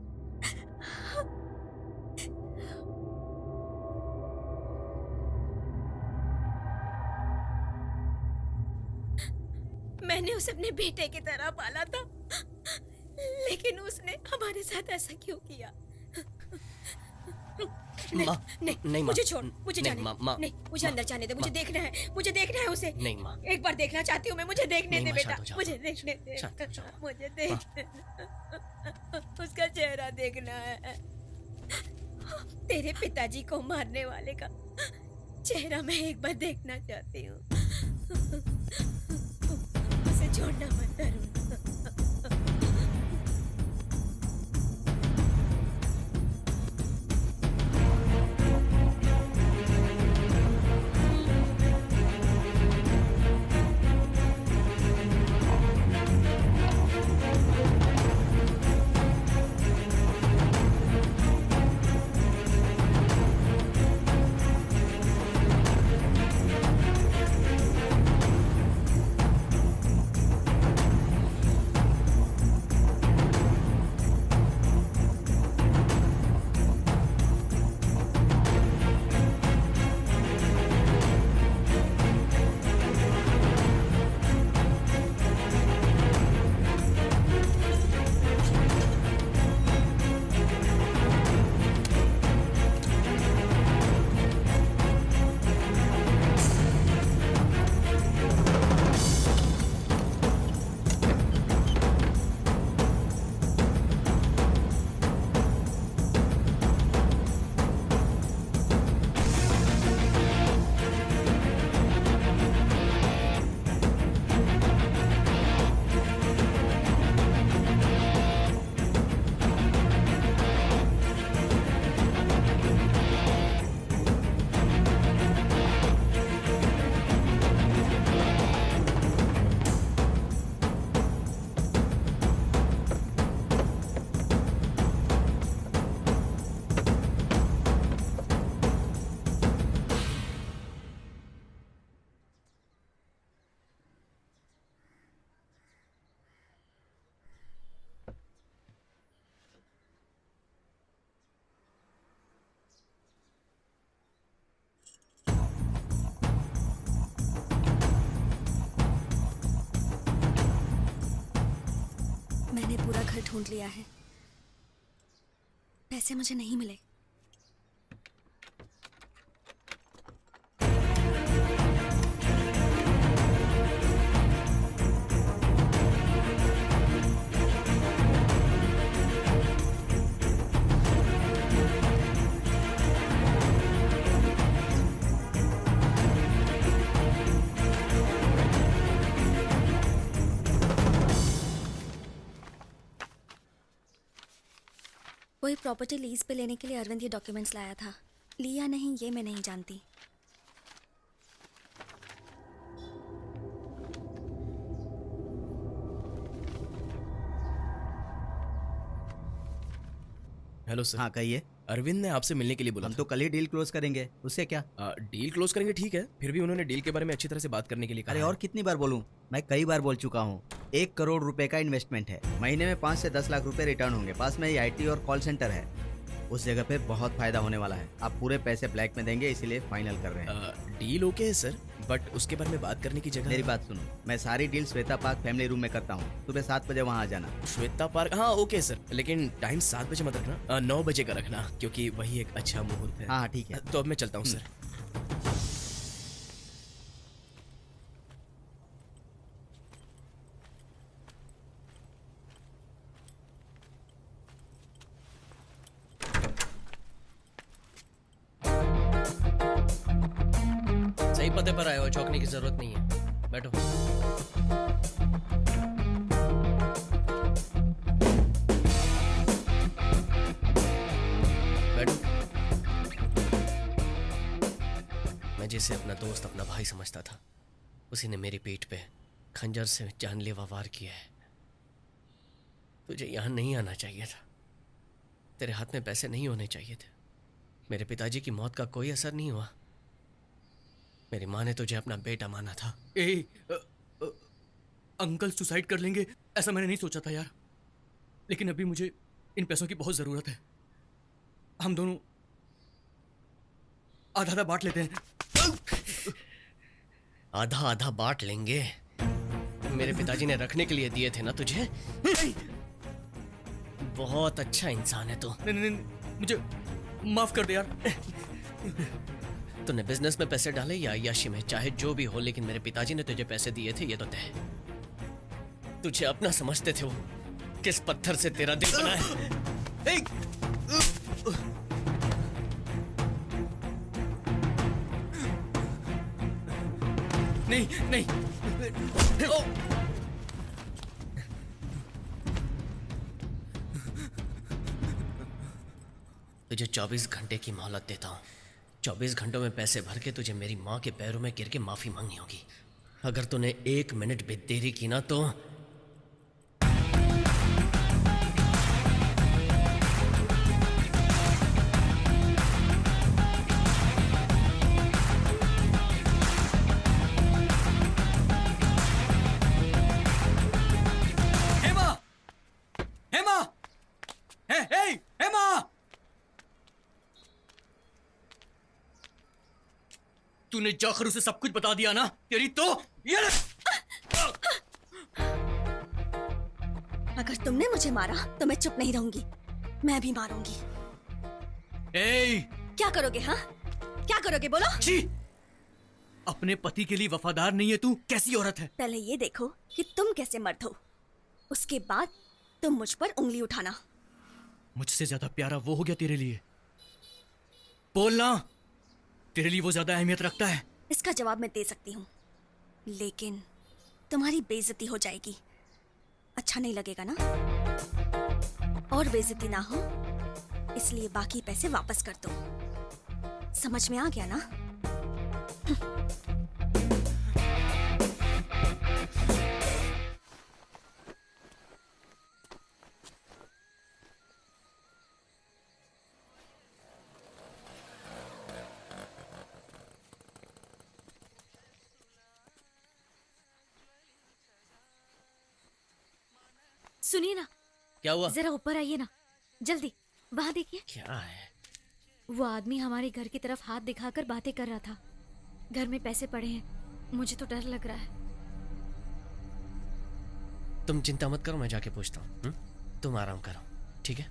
B: मैं मैंने उसे अपने बेटे की तरह पाला था, लेकिन उसने हमारे साथ ऐसा क्यों किया?
A: माँ,
B: नहीं,
A: नहीं, माँ,
B: मुझे छोड़, मुझे
A: नहीं,
B: जाने
A: माँ,
B: दे।
A: माँ,
B: नहीं, मुझे अंदर जाने दे, मुझे देखना है, मुझे देखना है उसे।
A: नहीं माँ,
B: एक बार देखना चाहती हूँ मैं, मुझे देखने
A: नहीं,
B: दे
A: माँ,
B: बेटा,
A: शांत हो जाओ,
B: मुझे देखने दे,
A: शांत हो जाओ।
B: मुझे देखना, उसका चेहरा देखना है। तेरे पिताजी को मारने वाले का चेहरा मैं एक बार देखना चाहती हूँ। उसे छोड़ना मत तरुण।
H: मैंने पूरा घर ढूंढ लिया है, पैसे मुझे नहीं मिले। वही प्रॉपर्टी लीज पे लेने के लिए अरविंद ये डॉक्यूमेंट्स लाया था, लिया नहीं ये मैं नहीं जानती।
C: Hello sir.
D: हाँ कहिए।
C: अरविंद ने आपसे मिलने के लिए बोला
D: हम
C: था।
D: तो कल ही डील क्लोज करेंगे, उससे क्या?
C: डील क्लोज करेंगे ठीक है, फिर भी उन्होंने डील के बारे में अच्छी तरह से बात करने के लिए कहा
D: अरे
C: है।
D: और कितनी बार बोलूं? मैं कई बार बोल चुका हूँ। 1 करोड़ रुपए का इन्वेस्टमेंट है, महीने में 5 से 10 लाख रुपए रिटर्न होंगे। पास में ही IT और कॉल सेंटर है, उस जगह पे बहुत फायदा होने वाला है। आप पूरे पैसे ब्लैक में देंगे, इसीलिए फाइनल कर रहे हैं।
C: डील ओके है सर, बट उसके बारे में बात करने की जगह।
D: मेरी बात सुनो, मैं सारी deal Shweta park family room में करता हूँ। सुबह 7 बजे वहाँ आ जाना।
C: श्वेता पार्क, हाँ ओके सर, लेकिन टाइम 7 बजे मत रखना, 9 बजे का रखना, क्योंकि वही एक अच्छा मुहूर्त है।
D: हाँ ठीक है।
C: तो अब मैं चलता हूँ सर।
A: सही पते पर आए हो, चौंकने की जरूरत नहीं है, बैठो। बैठो। मैं जिसे अपना दोस्त, अपना भाई समझता था, उसी ने मेरे पेट पे खंजर से जानलेवा वार किया है। तुझे यहाँ नहीं आना चाहिए था, तेरे हाथ में पैसे नहीं होने चाहिए थे। मेरे पिताजी की मौत का कोई असर नहीं हुआ। मेरी माँ ने तुझे अपना बेटा माना था।
E: अंकल सुसाइड कर लेंगे ऐसा मैंने नहीं सोचा था यार, लेकिन अभी मुझे इन पैसों की बहुत ज़रूरत है। हम दोनों आधा आधा बांट लेते हैं।
A: आधा आधा बांट लेंगे। मेरे पिताजी ने रखने के लिए दिए थे ना तुझे। बहुत अच्छा इंसान है तू।
E: नहीं नहीं नहीं, मुझे माफ कर दे यार।
A: तूने बिजनेस में पैसे डाले या अय्याशी में, चाहे जो भी हो, लेकिन मेरे पिताजी ने तुझे पैसे दिए थे, ये तो तय है। तुझे अपना समझते थे वो, किस पत्थर से तेरा दिल बना है।
E: नहीं नहीं,
A: तुझे 24 घंटे की मोहलत देता हूँ। 24 घंटों में पैसे भर के तुझे मेरी माँ के पैरों में गिर के माफी मांगनी होगी। अगर तूने 1 मिनट भी देरी की ना तो
E: हेमा, हेमा, हेमा, तूने जाकर उसे सब कुछ बता दिया ना? तेरी तो ये
H: अगर तुमने मुझे मारा तो मैं चुप नहीं रहूंगी, मैं भी मारूंगी। क्या करोगे? हाँ, क्या करोगे बोलो?
E: छी! अपने पति के लिए वफादार नहीं है तू, कैसी औरत है?
H: पहले ये देखो कि तुम कैसे मर्द हो, उसके बाद तुम मुझ पर उंगली उठाना।
E: मुझसे ज्यादा प्यारा वो हो गया तेरे लिए? बोलना, तेरे लिए वो ज्यादा अहमियत रखता है?
H: इसका जवाब मैं दे सकती हूँ, लेकिन तुम्हारी बेइज्जती हो जाएगी। अच्छा नहीं लगेगा ना? और बेइज्जती ना हो इसलिए बाकी पैसे वापस कर दो। समझ में आ गया ना?
J: सुनिए ना,
A: क्या हुआ?
J: जरा ऊपर आइए ना, जल्दी। वहाँ देखिए,
A: क्या है?
J: वो आदमी हमारे घर की तरफ हाथ दिखाकर बातें कर रहा था। घर में पैसे पड़े हैं, मुझे तो डर लग रहा है।
A: तुम चिंता मत करो, मैं जाके पूछता हूँ। तुम आराम करो, ठीक है?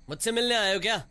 A: मुझसे मिलने आए हो क्या?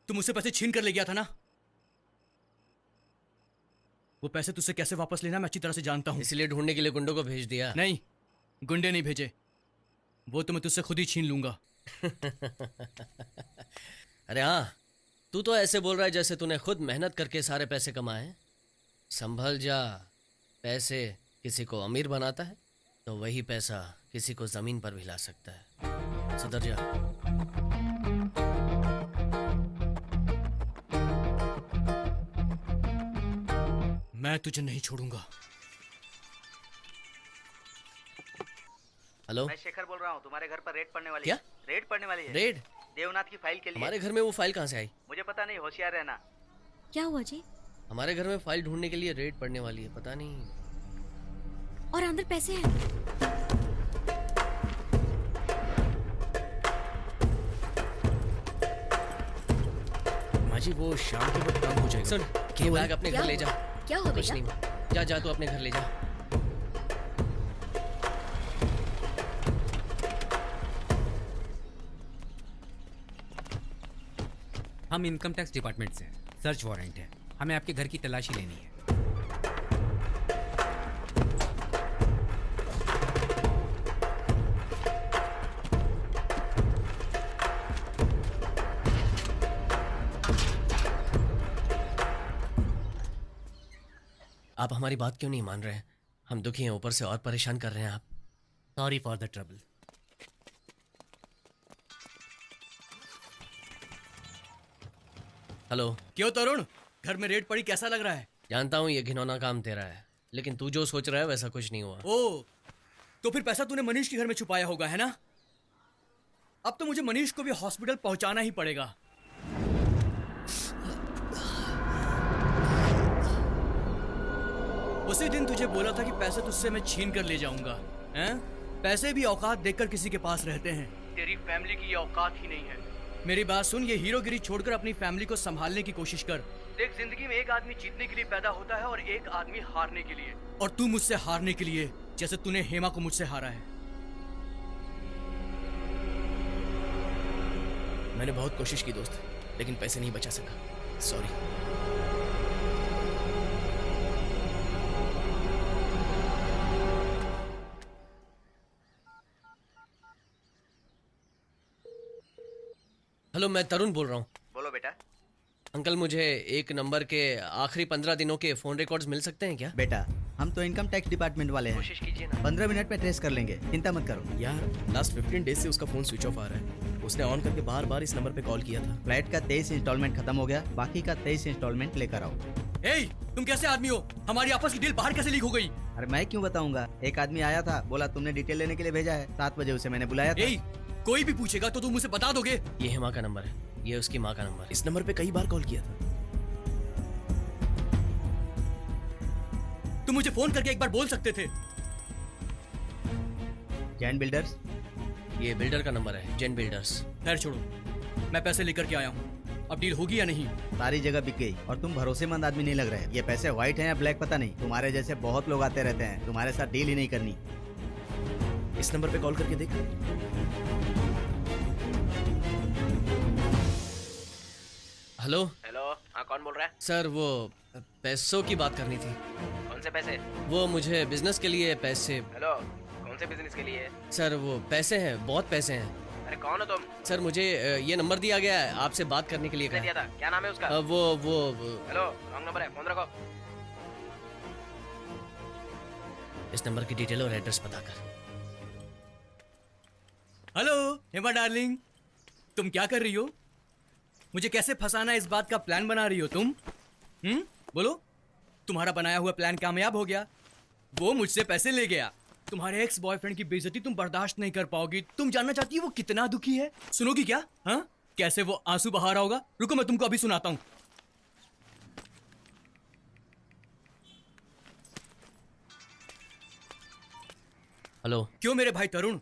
E: तुम मुझसे पैसे छीन कर ले गया था ना? वो पैसे तुझसे कैसे वापस लेना मैं अच्छी तरह से जानता हूं।
A: इसलिए ढूंढने के लिए गुंडों को भेज दिया।
E: नहीं, गुंडे नहीं भेजे, वो तो मैं तुझसे खुद ही छीन लूंगा।
A: अरे हाँ, तू तो ऐसे बोल रहा है जैसे तूने खुद मेहनत करके सारे पैसे कमाए हैं। संभल जा, पैसे किसी को अमीर बनाता है तो वही पैसा किसी को जमीन पर भी ला सकता है। सुधर जा।
E: मैं तुझे नहीं छोड़ूंगा।
A: हेलो
D: मैं शेखर बोल रहा हूँ, तुम्हारे घर पर रेड पड़ने वाली
A: क्या?
D: है। रेड पड़ने वाली है
A: रेड?
D: देवनाथ की फाइल के लिए।
A: हमारे घर में वो फाइल कहाँ से आई?
D: मुझे पता नहीं, होशियार रहना।
J: क्या हुआ जी?
A: हमारे घर में फाइल ढूंढने के लिए रेड पड़ने वाली है, पता नहीं।
J: और अंदर पैसे हैं?
C: माँ जी वो शाम के वक्त काम हो जाएगा।
A: सुन,
C: क्या हुआ?
A: बैग अपने
B: क्या
A: घर ले
B: हुआ?
A: जा।
B: क्या हुआ
A: कुछ
B: बेटा?
A: नहीं, जा जा तू अपने घर ले जा।
I: हम इनकम टैक्स डिपार्टमेंट से हैं। सर्च वारंट है, हमें आपके घर की तलाशी लेनी है।
A: आप हमारी बात क्यों नहीं मान रहे हैं? हम दुखी हैं, ऊपर से और परेशान कर रहे हैं आप।
E: Sorry for the trouble.
A: Hello.
E: क्यों तरुण, घर में रेड पड़ी, कैसा लग रहा है?
A: जानता हूँ ये घिनौना काम तेरा है, लेकिन तू जो सोच रहा है वैसा कुछ नहीं हुआ।
E: ओ, तो फिर पैसा तूने मनीष के घर में छुपाया होगा, है ना? अब तो मुझे मनीष को भी हॉस्पिटल पहुंचाना ही पड़ेगा। उसी दिन तुझे बोला था कि पैसे तुझसे मैं छीन कर ले जाऊंगा, हैं? पैसे भी औकात देखकर किसी के पास रहते हैं। तेरी फैमिली की ये औकात ही नहीं है। मेरी बात सुन, ये हीरोगिरी छोड़कर अपनी फैमिली को संभालने की कोशिश कर। देख, जिंदगी में एक आदमी जीतने के लिए पैदा होता है और एक आदमी हारने के लिए। और तू मुझसे हारने के लिए, जैसे तूने हेमा को मुझसे हारा है।
C: मैंने बहुत कोशिश की दोस्त, लेकिन पैसे नहीं बचा सका। सॉरी।
A: हेलो, मैं तरुण बोल रहा हूँ।
D: बोलो बेटा।
A: अंकल, मुझे एक नंबर के आखिरी 15 दिनों के फोन रिकॉर्ड्स मिल सकते हैं क्या?
D: बेटा, हम तो इनकम टैक्स डिपार्टमेंट वाले हैं।
A: कोशिश कीजिए ना।
D: 15 मिनट में ट्रेस कर लेंगे, चिंता मत करो।
C: यार लास्ट 15 डेज से उसका फोन स्विच ऑफ आ रहा है। उसने ऑन करके बार बार इस नंबर पे कॉल किया था।
D: फ्लैट का 23 इंस्टॉलमेंट खत्म हो गया, बाकी का 23 इंस्टॉलमेंट लेकर आओ।
E: ए, तुम कैसे आदमी हो? हमारी आपस की डील बाहर कैसे लीक हो गई?
D: अरे मैं क्यों बताऊंगा, एक आदमी आया था, बोला तुमने डिटेल लेने के लिए भेजा है। 7 बजे उसे मैंने बुलाया था।
E: ए, कोई भी पूछेगा तो तुम मुझे बता दोगे?
A: ये हेमा का नंबर है, ये उसकी माँ का नंबर है।
C: इस नंबर पे कई बार कॉल किया था।
E: तुम मुझे फोन करके एक बार बोल सकते थे।
D: जैन बिल्डर्स।
A: ये बिल्डर का नंबर है, जेन बिल्डर्स।
E: खैर छोड़ो, मैं पैसे लेकर के आया हूँ। अब डील होगी या नहीं?
D: सारी जगह बिक गई और तुम भरोसेमंद आदमी नहीं लग रहे। ये पैसे व्हाइट हैं या ब्लैक पता नहीं, तुम्हारे जैसे बहुत लोग आते रहते हैं, तुम्हारे साथ डील ही नहीं करनी।
C: इस नंबर पे कॉल करके देख।
A: हेलो।
D: हेलो, हाँ कौन बोल रहा है?
A: सर, वो पैसों की बात करनी थी।
D: कौन से पैसे?
A: वो मुझे बिजनेस के लिए पैसे।
D: हेलो, कौन से बिजनेस के लिए?
A: सर, वो पैसे हैं, बहुत पैसे हैं।
D: अरे कौन हो तुम?
A: सर, मुझे ये नंबर दिया गया है, आपसे बात करने के लिए
D: किसने दिया
A: कहा।
D: था? क्या नाम है उसका?
A: वो
D: हेलो, रॉन्ग नंबर है, फोन रखो।
A: इस नंबर की डिटेल और एड्रेस पता कर।
E: हेलो हेमा डार्लिंग, तुम क्या कर रही हो? मुझे कैसे फंसाना इस बात का प्लान बना रही हो तुम? बोलो। तुम्हारा बनाया हुआ प्लान कामयाब हो गया। वो मुझसे पैसे ले गया। तुम्हारे एक्स बॉयफ्रेंड की बेइज्जती तुम बर्दाश्त नहीं कर पाओगी। तुम जानना चाहती हो वो कितना दुखी है? सुनोगी क्या? हाँ, कैसे वो आंसू बहा रहा होगा? रुको, मैं तुमको अभी सुनाता हूं।
A: हेलो।
E: क्यों मेरे भाई तरुण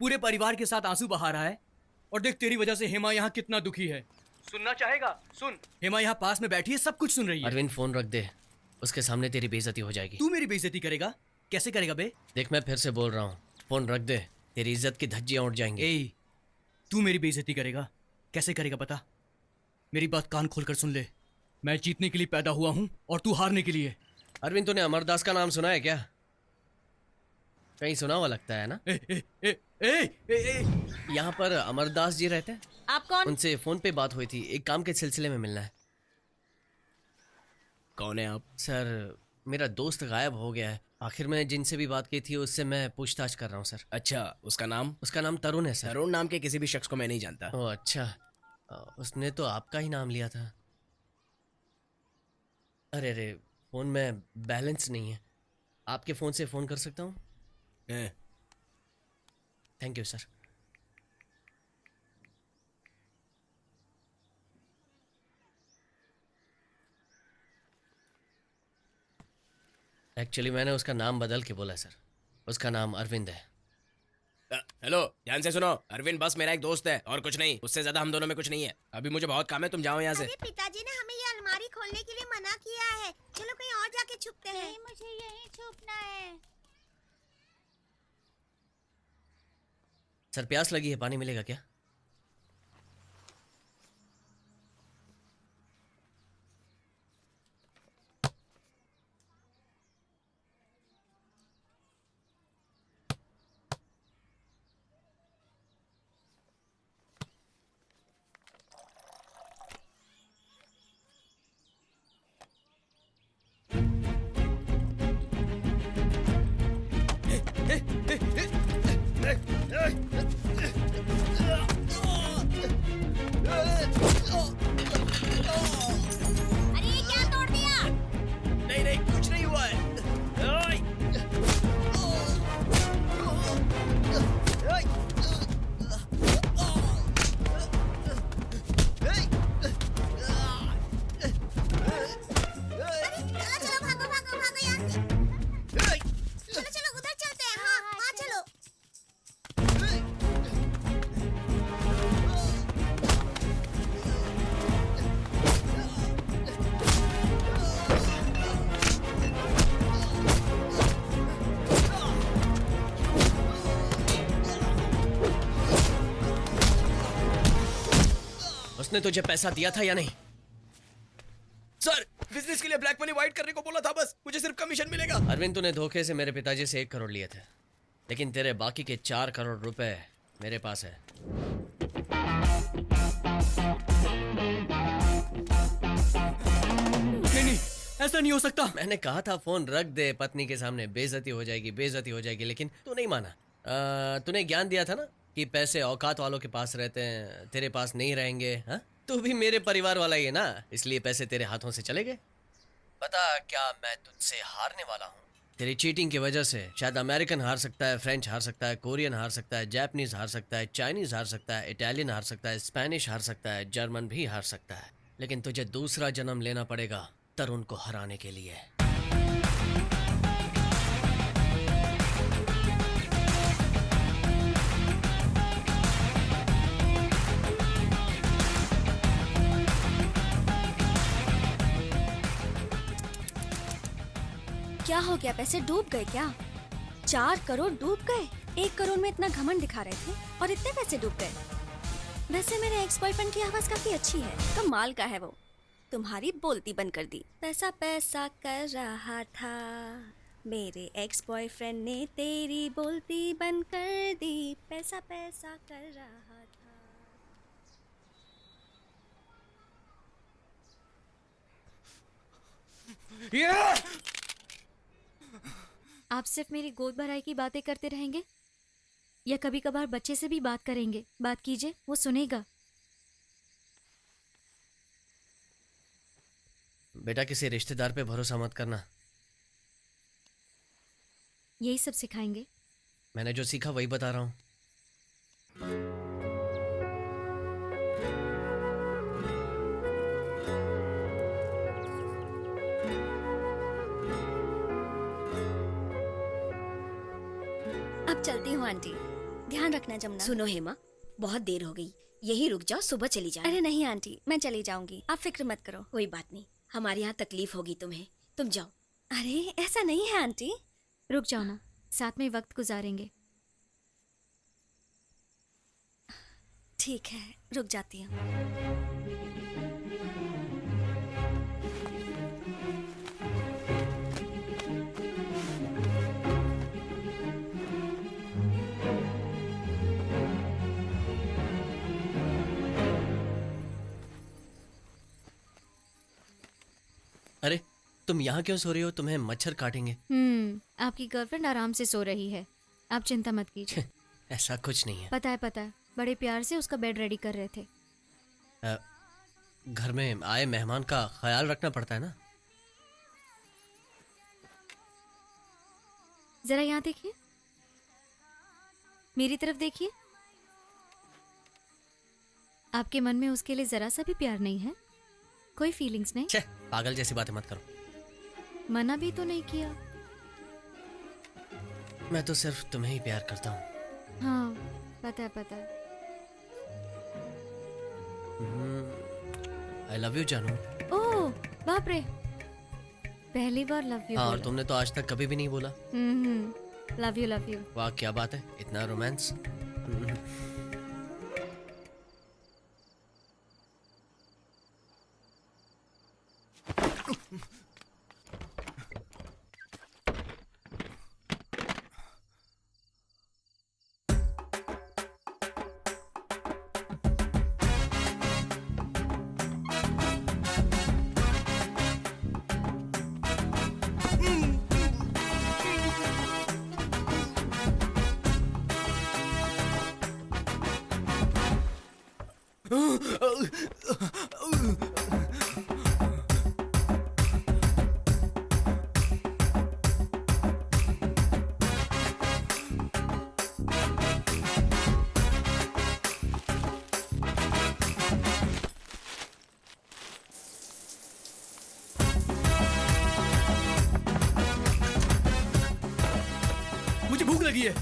E: पूरे परिवार के साथ आंसू बहा रहा है? और देख, तेरी वजह से हेमा यहाँ कितना दुखी है। सुनना चाहेगा? सुन, हेमा यहाँ पास में बैठी है, सब कुछ सुन रही है।
A: अरविंद, फोन रख दे, उसके सामने तेरी बेइज्जती हो जाएगी।
E: तू मेरी बेइज्जती करेगा? कैसे करेगा बे?
A: देख, मैं फिर से बोल रहा हूँ, फोन रख दे, तेरी इज्जत की धज्जियां उड़ जाएंगी।
E: ए, तू मेरी बेइज्जती करेगा? कैसे करेगा बता? मेरी बात कान खोलकर सुन ले। मैं जीतने के लिए पैदा हुआ हूँ और तू हारने के लिए।
A: अरविंद, तूने अमरदास का नाम सुना है क्या? कहीं सुना हुआ लगता है ना?
E: ए, ए, ए, ए, ए, ए।
A: यहाँ पर अमरदास जी रहते हैं।
B: आप कौन?
A: उनसे फोन पे बात हुई थी, एक काम के सिलसिले में मिलना है।
C: कौन है आप?
A: सर, मेरा दोस्त गायब हो गया है। आखिर में जिनसे भी बात की थी उससे मैं पूछताछ कर रहा हूँ सर।
C: अच्छा, उसका नाम?
A: उसका नाम तरुण है सर।
C: तरुण नाम के किसी भी शख्स को मैं नहीं जानता।
A: ओह अच्छा, उसने तो आपका ही नाम लिया था। अरे अरे, फोन में बैलेंस नहीं है, आपके फोन से फोन कर सकता हूँ? Thank you sir. एक्चुअली मैंने उसका नाम बदल के बोला सर। उसका नाम अरविंद है।
C: हेलो, ध्यान से सुनो। अरविंद बस मेरा एक दोस्त है और कुछ नहीं। उससे ज्यादा हम दोनों में कुछ नहीं है। अभी मुझे बहुत काम है, तुम जाओ यहाँ से।
K: अरे पिताजी ने हमें ये अलमारी खोलने के लिए मना किया है। चलो कहीं और जाके छुपते हैं। नहीं, मुझे यहीं छुपना है।
A: सर प्यास लगी है, पानी मिलेगा क्या?
K: अरे ये क्या तोड़ दिया?
C: नहीं नहीं, कुछ नहीं हुआ है। ओए!
K: चलो चलो भागो भागो भागो यहाँ से। चलो चलो उधर चलते हैं। हाँ हाँ चलो।
A: उसने तुझे पैसा दिया था या नहीं?
C: सर, बिजनेस के लिए ब्लैक मनी वाइट करने को बोला था। बस मुझे सिर्फ कमीशन मिलेगा।
A: अरविंद, तूने धोखे से मेरे पिताजी से 1 करोड़ लिए थे, लेकिन तेरे बाकी के 4 करोड़ रुपए मेरे पास है।
E: नहीं, ऐसा नहीं हो सकता।
A: मैंने कहा था फोन रख दे, पत्नी के सामने बेइज्जती हो जाएगी, बेइज्जती हो जाएगी, लेकिन तू नहीं माना। तूने ज्ञान दिया था ना कि पैसे औकात वालों के पास रहते हैं, तेरे पास नहीं रहेंगे। हाँ, तू भी मेरे परिवार वाला ही है ना, इसलिए पैसे तेरे हाथों से चले गए। पता क्या मैं तुझसे हारने वाला हूँ? तेरी चीटिंग की वजह से शायद अमेरिकन हार सकता है, फ्रेंच हार सकता है, कोरियन हार सकता है, जापानीज हार सकता है, चाइनीज हार सकता है, इटालियन हार सकता है, स्पेनिश हार सकता है, जर्मन भी हार सकता है, लेकिन तुझे दूसरा जन्म लेना पड़ेगा तरुण को हराने के लिए।
H: क्या हो गया? पैसे डूब गए क्या? 4 करोड़ डूब गए? 1 करोड़ में इतना घमंड दिखा रहे थे और इतने पैसे डूब गए। वैसे मेरे एक्स बॉयफ्रेंड की आवाज काफी अच्छी है, कमाल का है वो। तुम्हारी बोलती बंद कर दी। पैसा पैसा कर रहा था, मेरे एक्स बॉयफ्रेंड ने तेरी बोलती बंद कर दी। पैसा पैसा कर रहा था।
J: आप सिर्फ मेरी गोद भराई की बातें करते रहेंगे या कभी कभार बच्चे से भी बात करेंगे? बात कीजिए, वो सुनेगा।
A: बेटा, किसी रिश्तेदार पे भरोसा मत करना।
J: यही सब सिखाएंगे?
A: मैंने जो सीखा वही बता रहा हूँ।
H: अब चलती हूँ आंटी, ध्यान रखना जमुना।
B: सुनो हेमा, बहुत देर हो गई, यही रुक जाओ, सुबह चली जाए।
H: अरे नहीं आंटी, मैं चली जाऊंगी, आप फिक्र मत करो।
B: कोई बात नहीं, हमारे यहाँ तकलीफ होगी तुम्हें, तुम जाओ।
H: अरे ऐसा नहीं है आंटी।
J: रुक जाओ ना, साथ में वक्त गुजारेंगे।
H: ठीक है, रुक जाती हूँ।
A: अरे तुम यहाँ क्यों सो रही हो? तुम्हें मच्छर काटेंगे।
J: आपकी गर्लफ्रेंड आराम से सो रही है, आप चिंता मत कीजिए।
A: ऐसा कुछ नहीं है।
J: पता है, बड़े प्यार से उसका बेड रेडी कर रहे थे।
A: घर में आए मेहमान का ख्याल रखना पड़ता है ना।
J: जरा यहाँ देखिए, मेरी तरफ देखिए। आपके मन में उसके लिए जरा सा भी प्यार नहीं है? कोई फीलिंग्स नहीं?
A: छे, पागल जैसी बातें मत करो।
J: मना भी तो नहीं किया।
A: मैं तो सिर्फ तुम्हें ही प्यार करता हूँ।
J: हाँ, पता है पता है।
A: आई लव यू जानू।
J: ओह बाप रे, पहली बार लव यू
A: हाँ, और तुमने तो आज तक कभी भी नहीं बोला।
J: Love you love you.
A: वाह क्या बात है, इतना रोमांस।
E: मुझे भूख लगी है।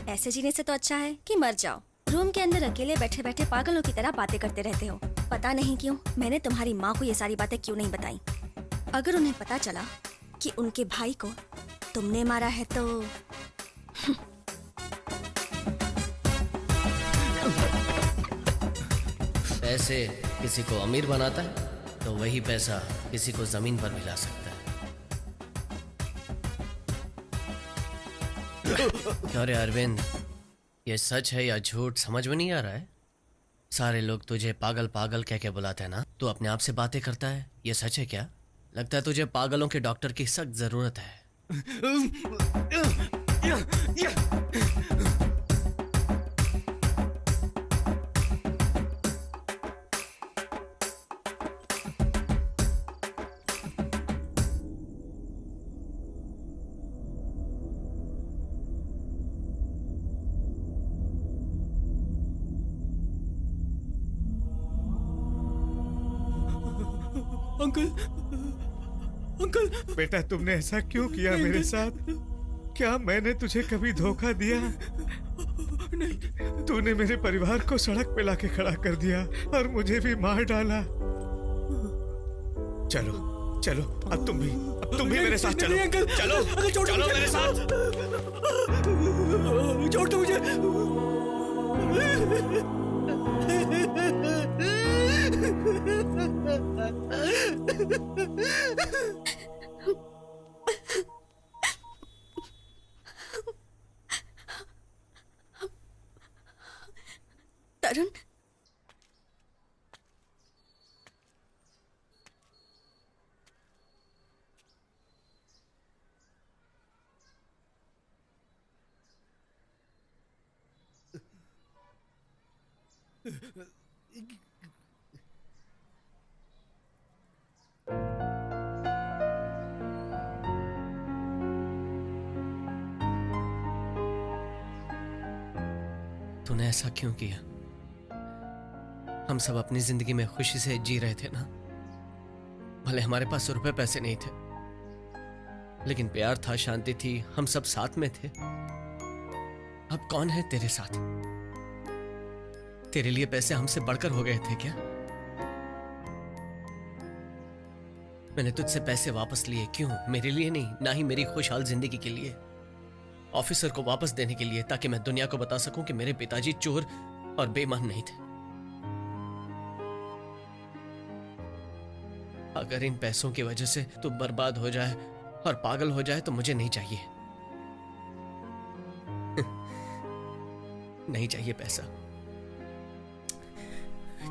H: ऐसे जीने से तो अच्छा है कि मर जाओ। रूम के अंदर अकेले बैठे बैठे पागलों की तरह बातें करते रहते हो। पता नहीं क्यों मैंने तुम्हारी माँ को ये सारी बातें क्यों नहीं बताई। अगर उन्हें पता चला कि उनके भाई को तुमने मारा है तो
A: पैसे किसी को अमीर बनाता है तो वही पैसा किसी को जमीन पर मिला सकता है। क्या रे अरविंद, ये सच है या झूठ समझ में नहीं आ रहा है। सारे लोग तुझे पागल पागल कह के बुलाते हैं ना, तू अपने आप से बातें करता है, ये सच है क्या? लगता है तुझे पागलों के डॉक्टर की सख्त जरूरत है।
E: Uncle, uncle.
F: बेटा तुमने ऐसा क्यों किया मेरे साथ? क्या मैंने तुझे कभी धोखा दिया? नहीं। तूने मेरे परिवार को सड़क पे लाके खड़ा कर दिया और मुझे भी मार डाला। चलो चलो, अब तुम भी मेरे साथ चलो। चलो चलो मेरे साथ।
E: छोड़ दो मुझे।
H: तरुण,
A: तूने ऐसा क्यों किया? हम सब अपनी जिंदगी में खुशी से जी रहे थे ना। भले हमारे पास रुपए पैसे नहीं थे, लेकिन प्यार था, शांति थी, हम सब साथ में थे। अब कौन है तेरे साथ? तेरे लिए पैसे हमसे बढ़कर हो गए थे क्या? मैंने तुझसे पैसे वापस लिए, क्यों? मेरे लिए नहीं, ना ही मेरी खुशहाल जिंदगी के लिए। ऑफिसर को वापस देने के लिए, ताकि मैं दुनिया को बता सकूं कि मेरे पिताजी चोर और बेईमान नहीं थे। अगर इन पैसों की वजह से तू बर्बाद हो जाए और पागल हो जाए तो मुझे नहीं चाहिए। नहीं चाहिए पैसा।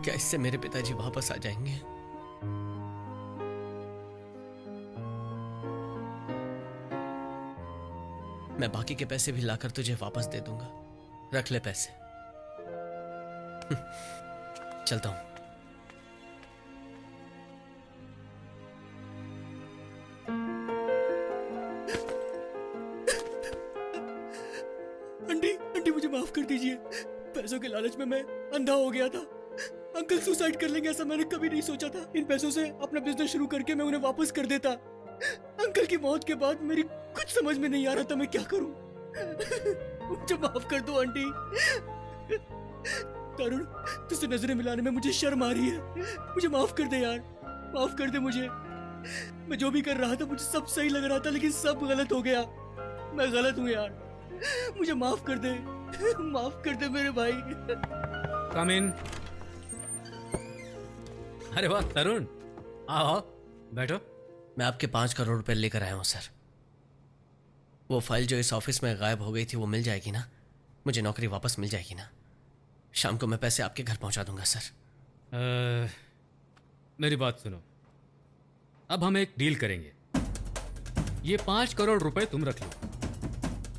A: क्या इससे मेरे पिताजी वापस आ जाएंगे? मैं बाकी के पैसे भी लाकर तुझे वापस दे दूंगा। रख ले पैसे। चलता हूं।
E: आंटी, आंटी माफ कर दीजिए। पैसों के लालच में मैं अंधा हो गया था। अंकल सुसाइड कर लेंगे ऐसा मैंने कभी नहीं सोचा था। इन पैसों से अपना बिजनेस शुरू करके मैं उन्हें वापस कर देता। अंकल की मौत के बाद मेरी कुछ समझ में नहीं आ रहा था मैं क्या करूं। मुझे माफ कर दो आंटी। तरुण, तुझसे नजरें मिलाने में मुझे शर्म आ रही है। मुझे माफ कर दे यार, माफ कर दे मुझे। मैं जो भी कर रहा था मुझे सब सही लग रहा था, लेकिन सब गलत हो गया। मैं गलत हूँ यार, मुझे माफ कर दे, माफ कर दे मेरे भाई।
I: कम इन। अरे वाह तरुण, आओ बैठो।
A: मैं आपके 5 करोड़ रुपए लेकर आया हूँ सर। वो फाइल जो इस ऑफिस में गायब हो गई थी वो मिल जाएगी ना? मुझे नौकरी वापस मिल जाएगी ना? शाम को मैं पैसे आपके घर पहुंचा दूंगा सर।
I: मेरी बात सुनो, अब हम एक डील करेंगे। ये 5 करोड़ रुपए तुम रख लो,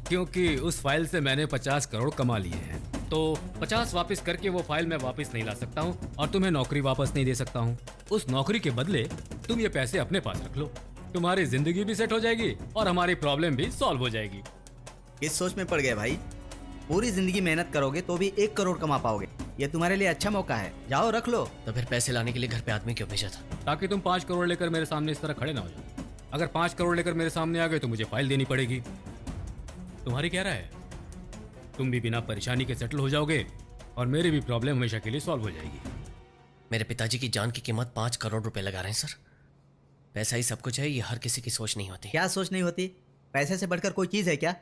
I: क्योंकि उस फाइल से मैंने 50 करोड़ कमा लिए हैं। तो 50 वापस करके वो फाइल मैं वापस नहीं ला सकता हूँ और तुम्हें नौकरी वापस नहीं दे सकता हूँ। उस नौकरी के बदले तुम ये पैसे अपने पास रख लो। तुम्हारी जिंदगी भी सेट हो जाएगी और हमारी प्रॉब्लम भी सॉल्व हो जाएगी।
D: किस सोच में पड़ गए भाई? पूरी जिंदगी मेहनत करोगे तो भी 1 करोड़ कमा पाओगे। ये तुम्हारे लिए अच्छा मौका है, जाओ रख लो।
A: तो फिर पैसे लाने के लिए घर पे आदमी क्यों भेजा था?
I: ताकि तुम 5 करोड़ लेकर मेरे सामने इस तरह खड़े ना हो जाओ। अगर 5 करोड़ लेकर मेरे सामने आ गए तो मुझे फाइल देनी पड़ेगी। तुम्हारी क्या राय है? तुम भी बिना परेशानी के सेटल हो जाओगे और मेरी भी प्रॉब्लम हमेशा के लिए सॉल्व हो जाएगी।
A: मेरे पिताजी की जान की कीमत 5 करोड़ रुपए लगा रहे हैं सर। पैसा ही सब कुछ है, ये हर किसी की सोच नहीं होती।
D: क्या सोच नहीं होती? पैसे से बढ़कर कोई चीज है क्या?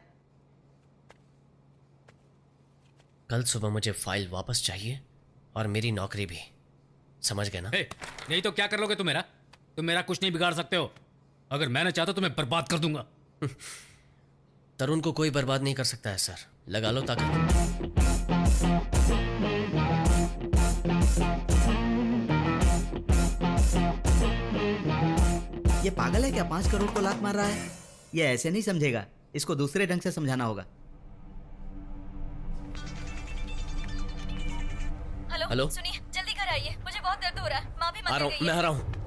A: कल सुबह मुझे फाइल वापस चाहिए और मेरी नौकरी भी, समझ गए ना?
I: नहीं तो क्या कर लोगे तुम मेरा कुछ नहीं बिगाड़ सकते हो। अगर मैंने चाहता तो मैं बर्बाद कर दूंगा।
A: तरुण को कोई बर्बाद नहीं कर सकता है सर। लगा लो ताकत।
D: ये पागल है क्या? 5 करोड़ को लात मार रहा है। ये ऐसे नहीं समझेगा, इसको दूसरे ढंग से समझाना होगा।
A: हेलो?
H: सुनिए, जल्दी घर आइए, मुझे बहुत दर्द हो रहा है। माँ भी
A: आ रहा हूँ, मैं आ रहा हूँ।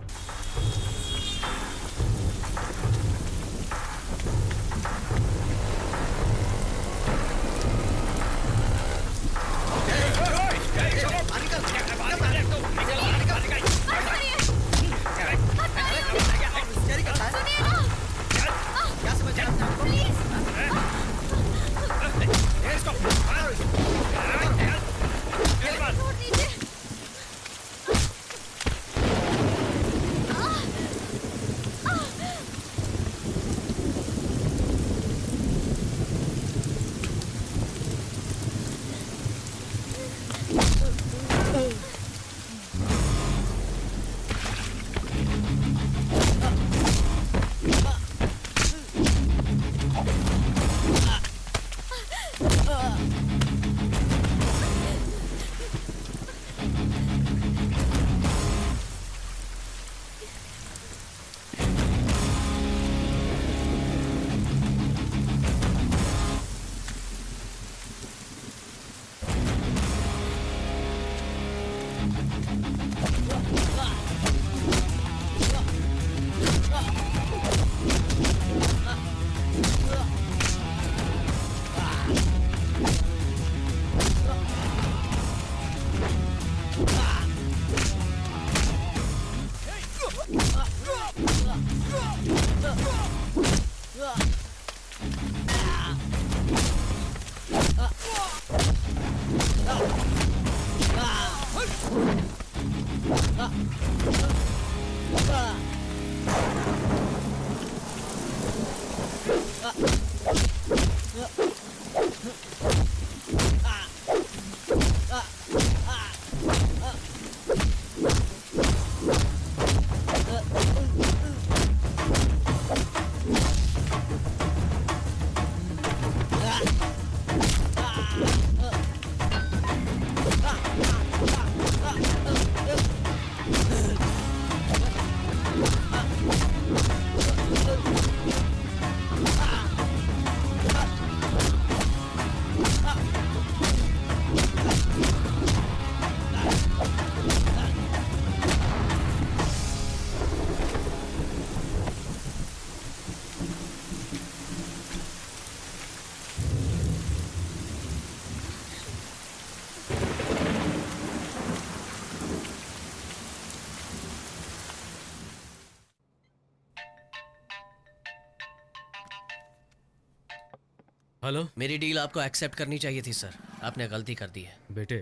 E: हेलो
A: मेरी डील आपको एक्सेप्ट करनी चाहिए थी सर, आपने गलती कर दी है।
E: बेटे,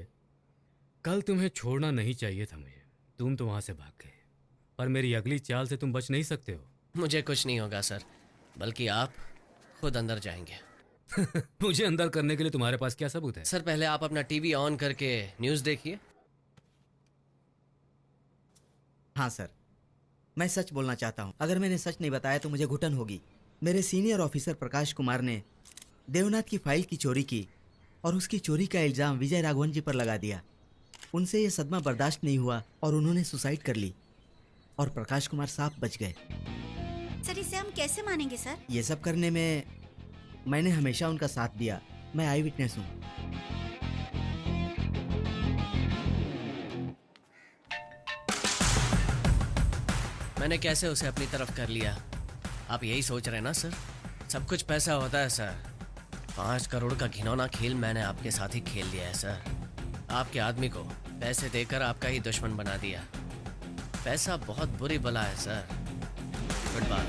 E: कल तुम्हें छोड़ना नहीं चाहिए था मुझे। तुम तो वहां से भाग गए, पर मेरी अगली चाल से तुम बच नहीं सकते हो।
A: मुझे कुछ नहीं होगा सर, बल्कि आप खुद अंदर जाएंगे।
E: मुझे अंदर करने के लिए तुम्हारे पास क्या सबूत है?
A: सर पहले आप अपना टीवी ऑन करके न्यूज़ देखिए।
D: हाँ सर, मैं सच बोलना चाहता हूँ। अगर मैंने सच नहीं बताया तो मुझे घुटन होगी। मेरे सीनियर ऑफिसर प्रकाश कुमार ने देवनाथ की फाइल की चोरी की और उसकी चोरी का इल्ज़ाम विजय राघवन जी पर लगा दिया। उनसे ये सदमा बर्दाश्त नहीं हुआ और उन्होंने सुसाइड कर ली और प्रकाश कुमार साफ बच गए।
G: सर इसे हम कैसे मानेंगे सर?
D: ये सब करने में मैंने हमेशा उनका साथ दिया। मैं आई विटनेस हूँ।
A: मैंने कैसे उसे अपनी तरफ कर लिया, आप यही सोच रहे हैं ना सर? सब कुछ पैसा होता है सर। 5 करोड़ का घिनौना खेल मैंने आपके साथ ही खेल लिया है सर। आपके आदमी को पैसे देकर आपका ही दुश्मन बना दिया। पैसा बहुत बुरी बला है सर। Good bye.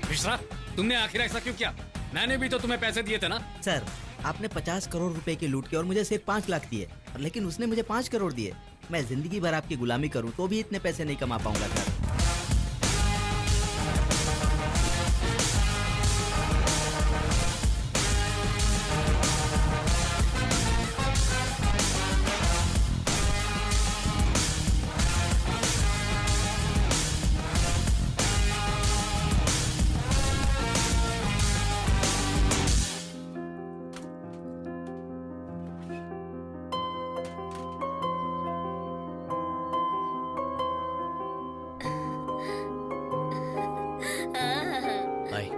E: मिश्रा, तुमने आखिर ऐसा क्यों किया? मैंने भी तो तुम्हें पैसे दिए थे ना।
D: सर, आपने 50 करोड़ रुपए के लूट के और मुझे सिर्फ 5 लाख दिए, लेकिन उसने मुझे 5 करोड़ दिए। मैं जिंदगी भर आपकी गुलामी करूं तो भी इतने पैसे नहीं कमा पाऊंगा सर।
A: बाय।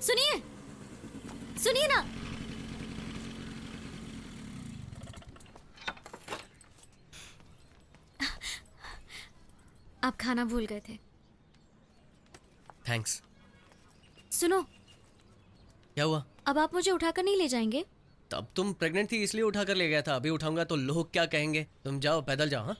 H: सुनिए, सुनिए ना।
J: आप खाना भूल गए थे।
A: थैंक्स।
J: सुनो,
A: क्या हुआ?
J: अब आप मुझे उठाकर नहीं ले जाएंगे?
A: तब तुम प्रेग्नेंट थी इसलिए उठा कर ले गया था। अभी उठाऊंगा तो लोग क्या कहेंगे? तुम जाओ, पैदल जाओ। हाँ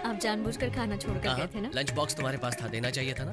J: आप जानबूझकर खाना छोड़ कर
A: कहाँ?
J: गए थे ना?
A: लंच बॉक्स तुम्हारे पास था, देना चाहिए था ना।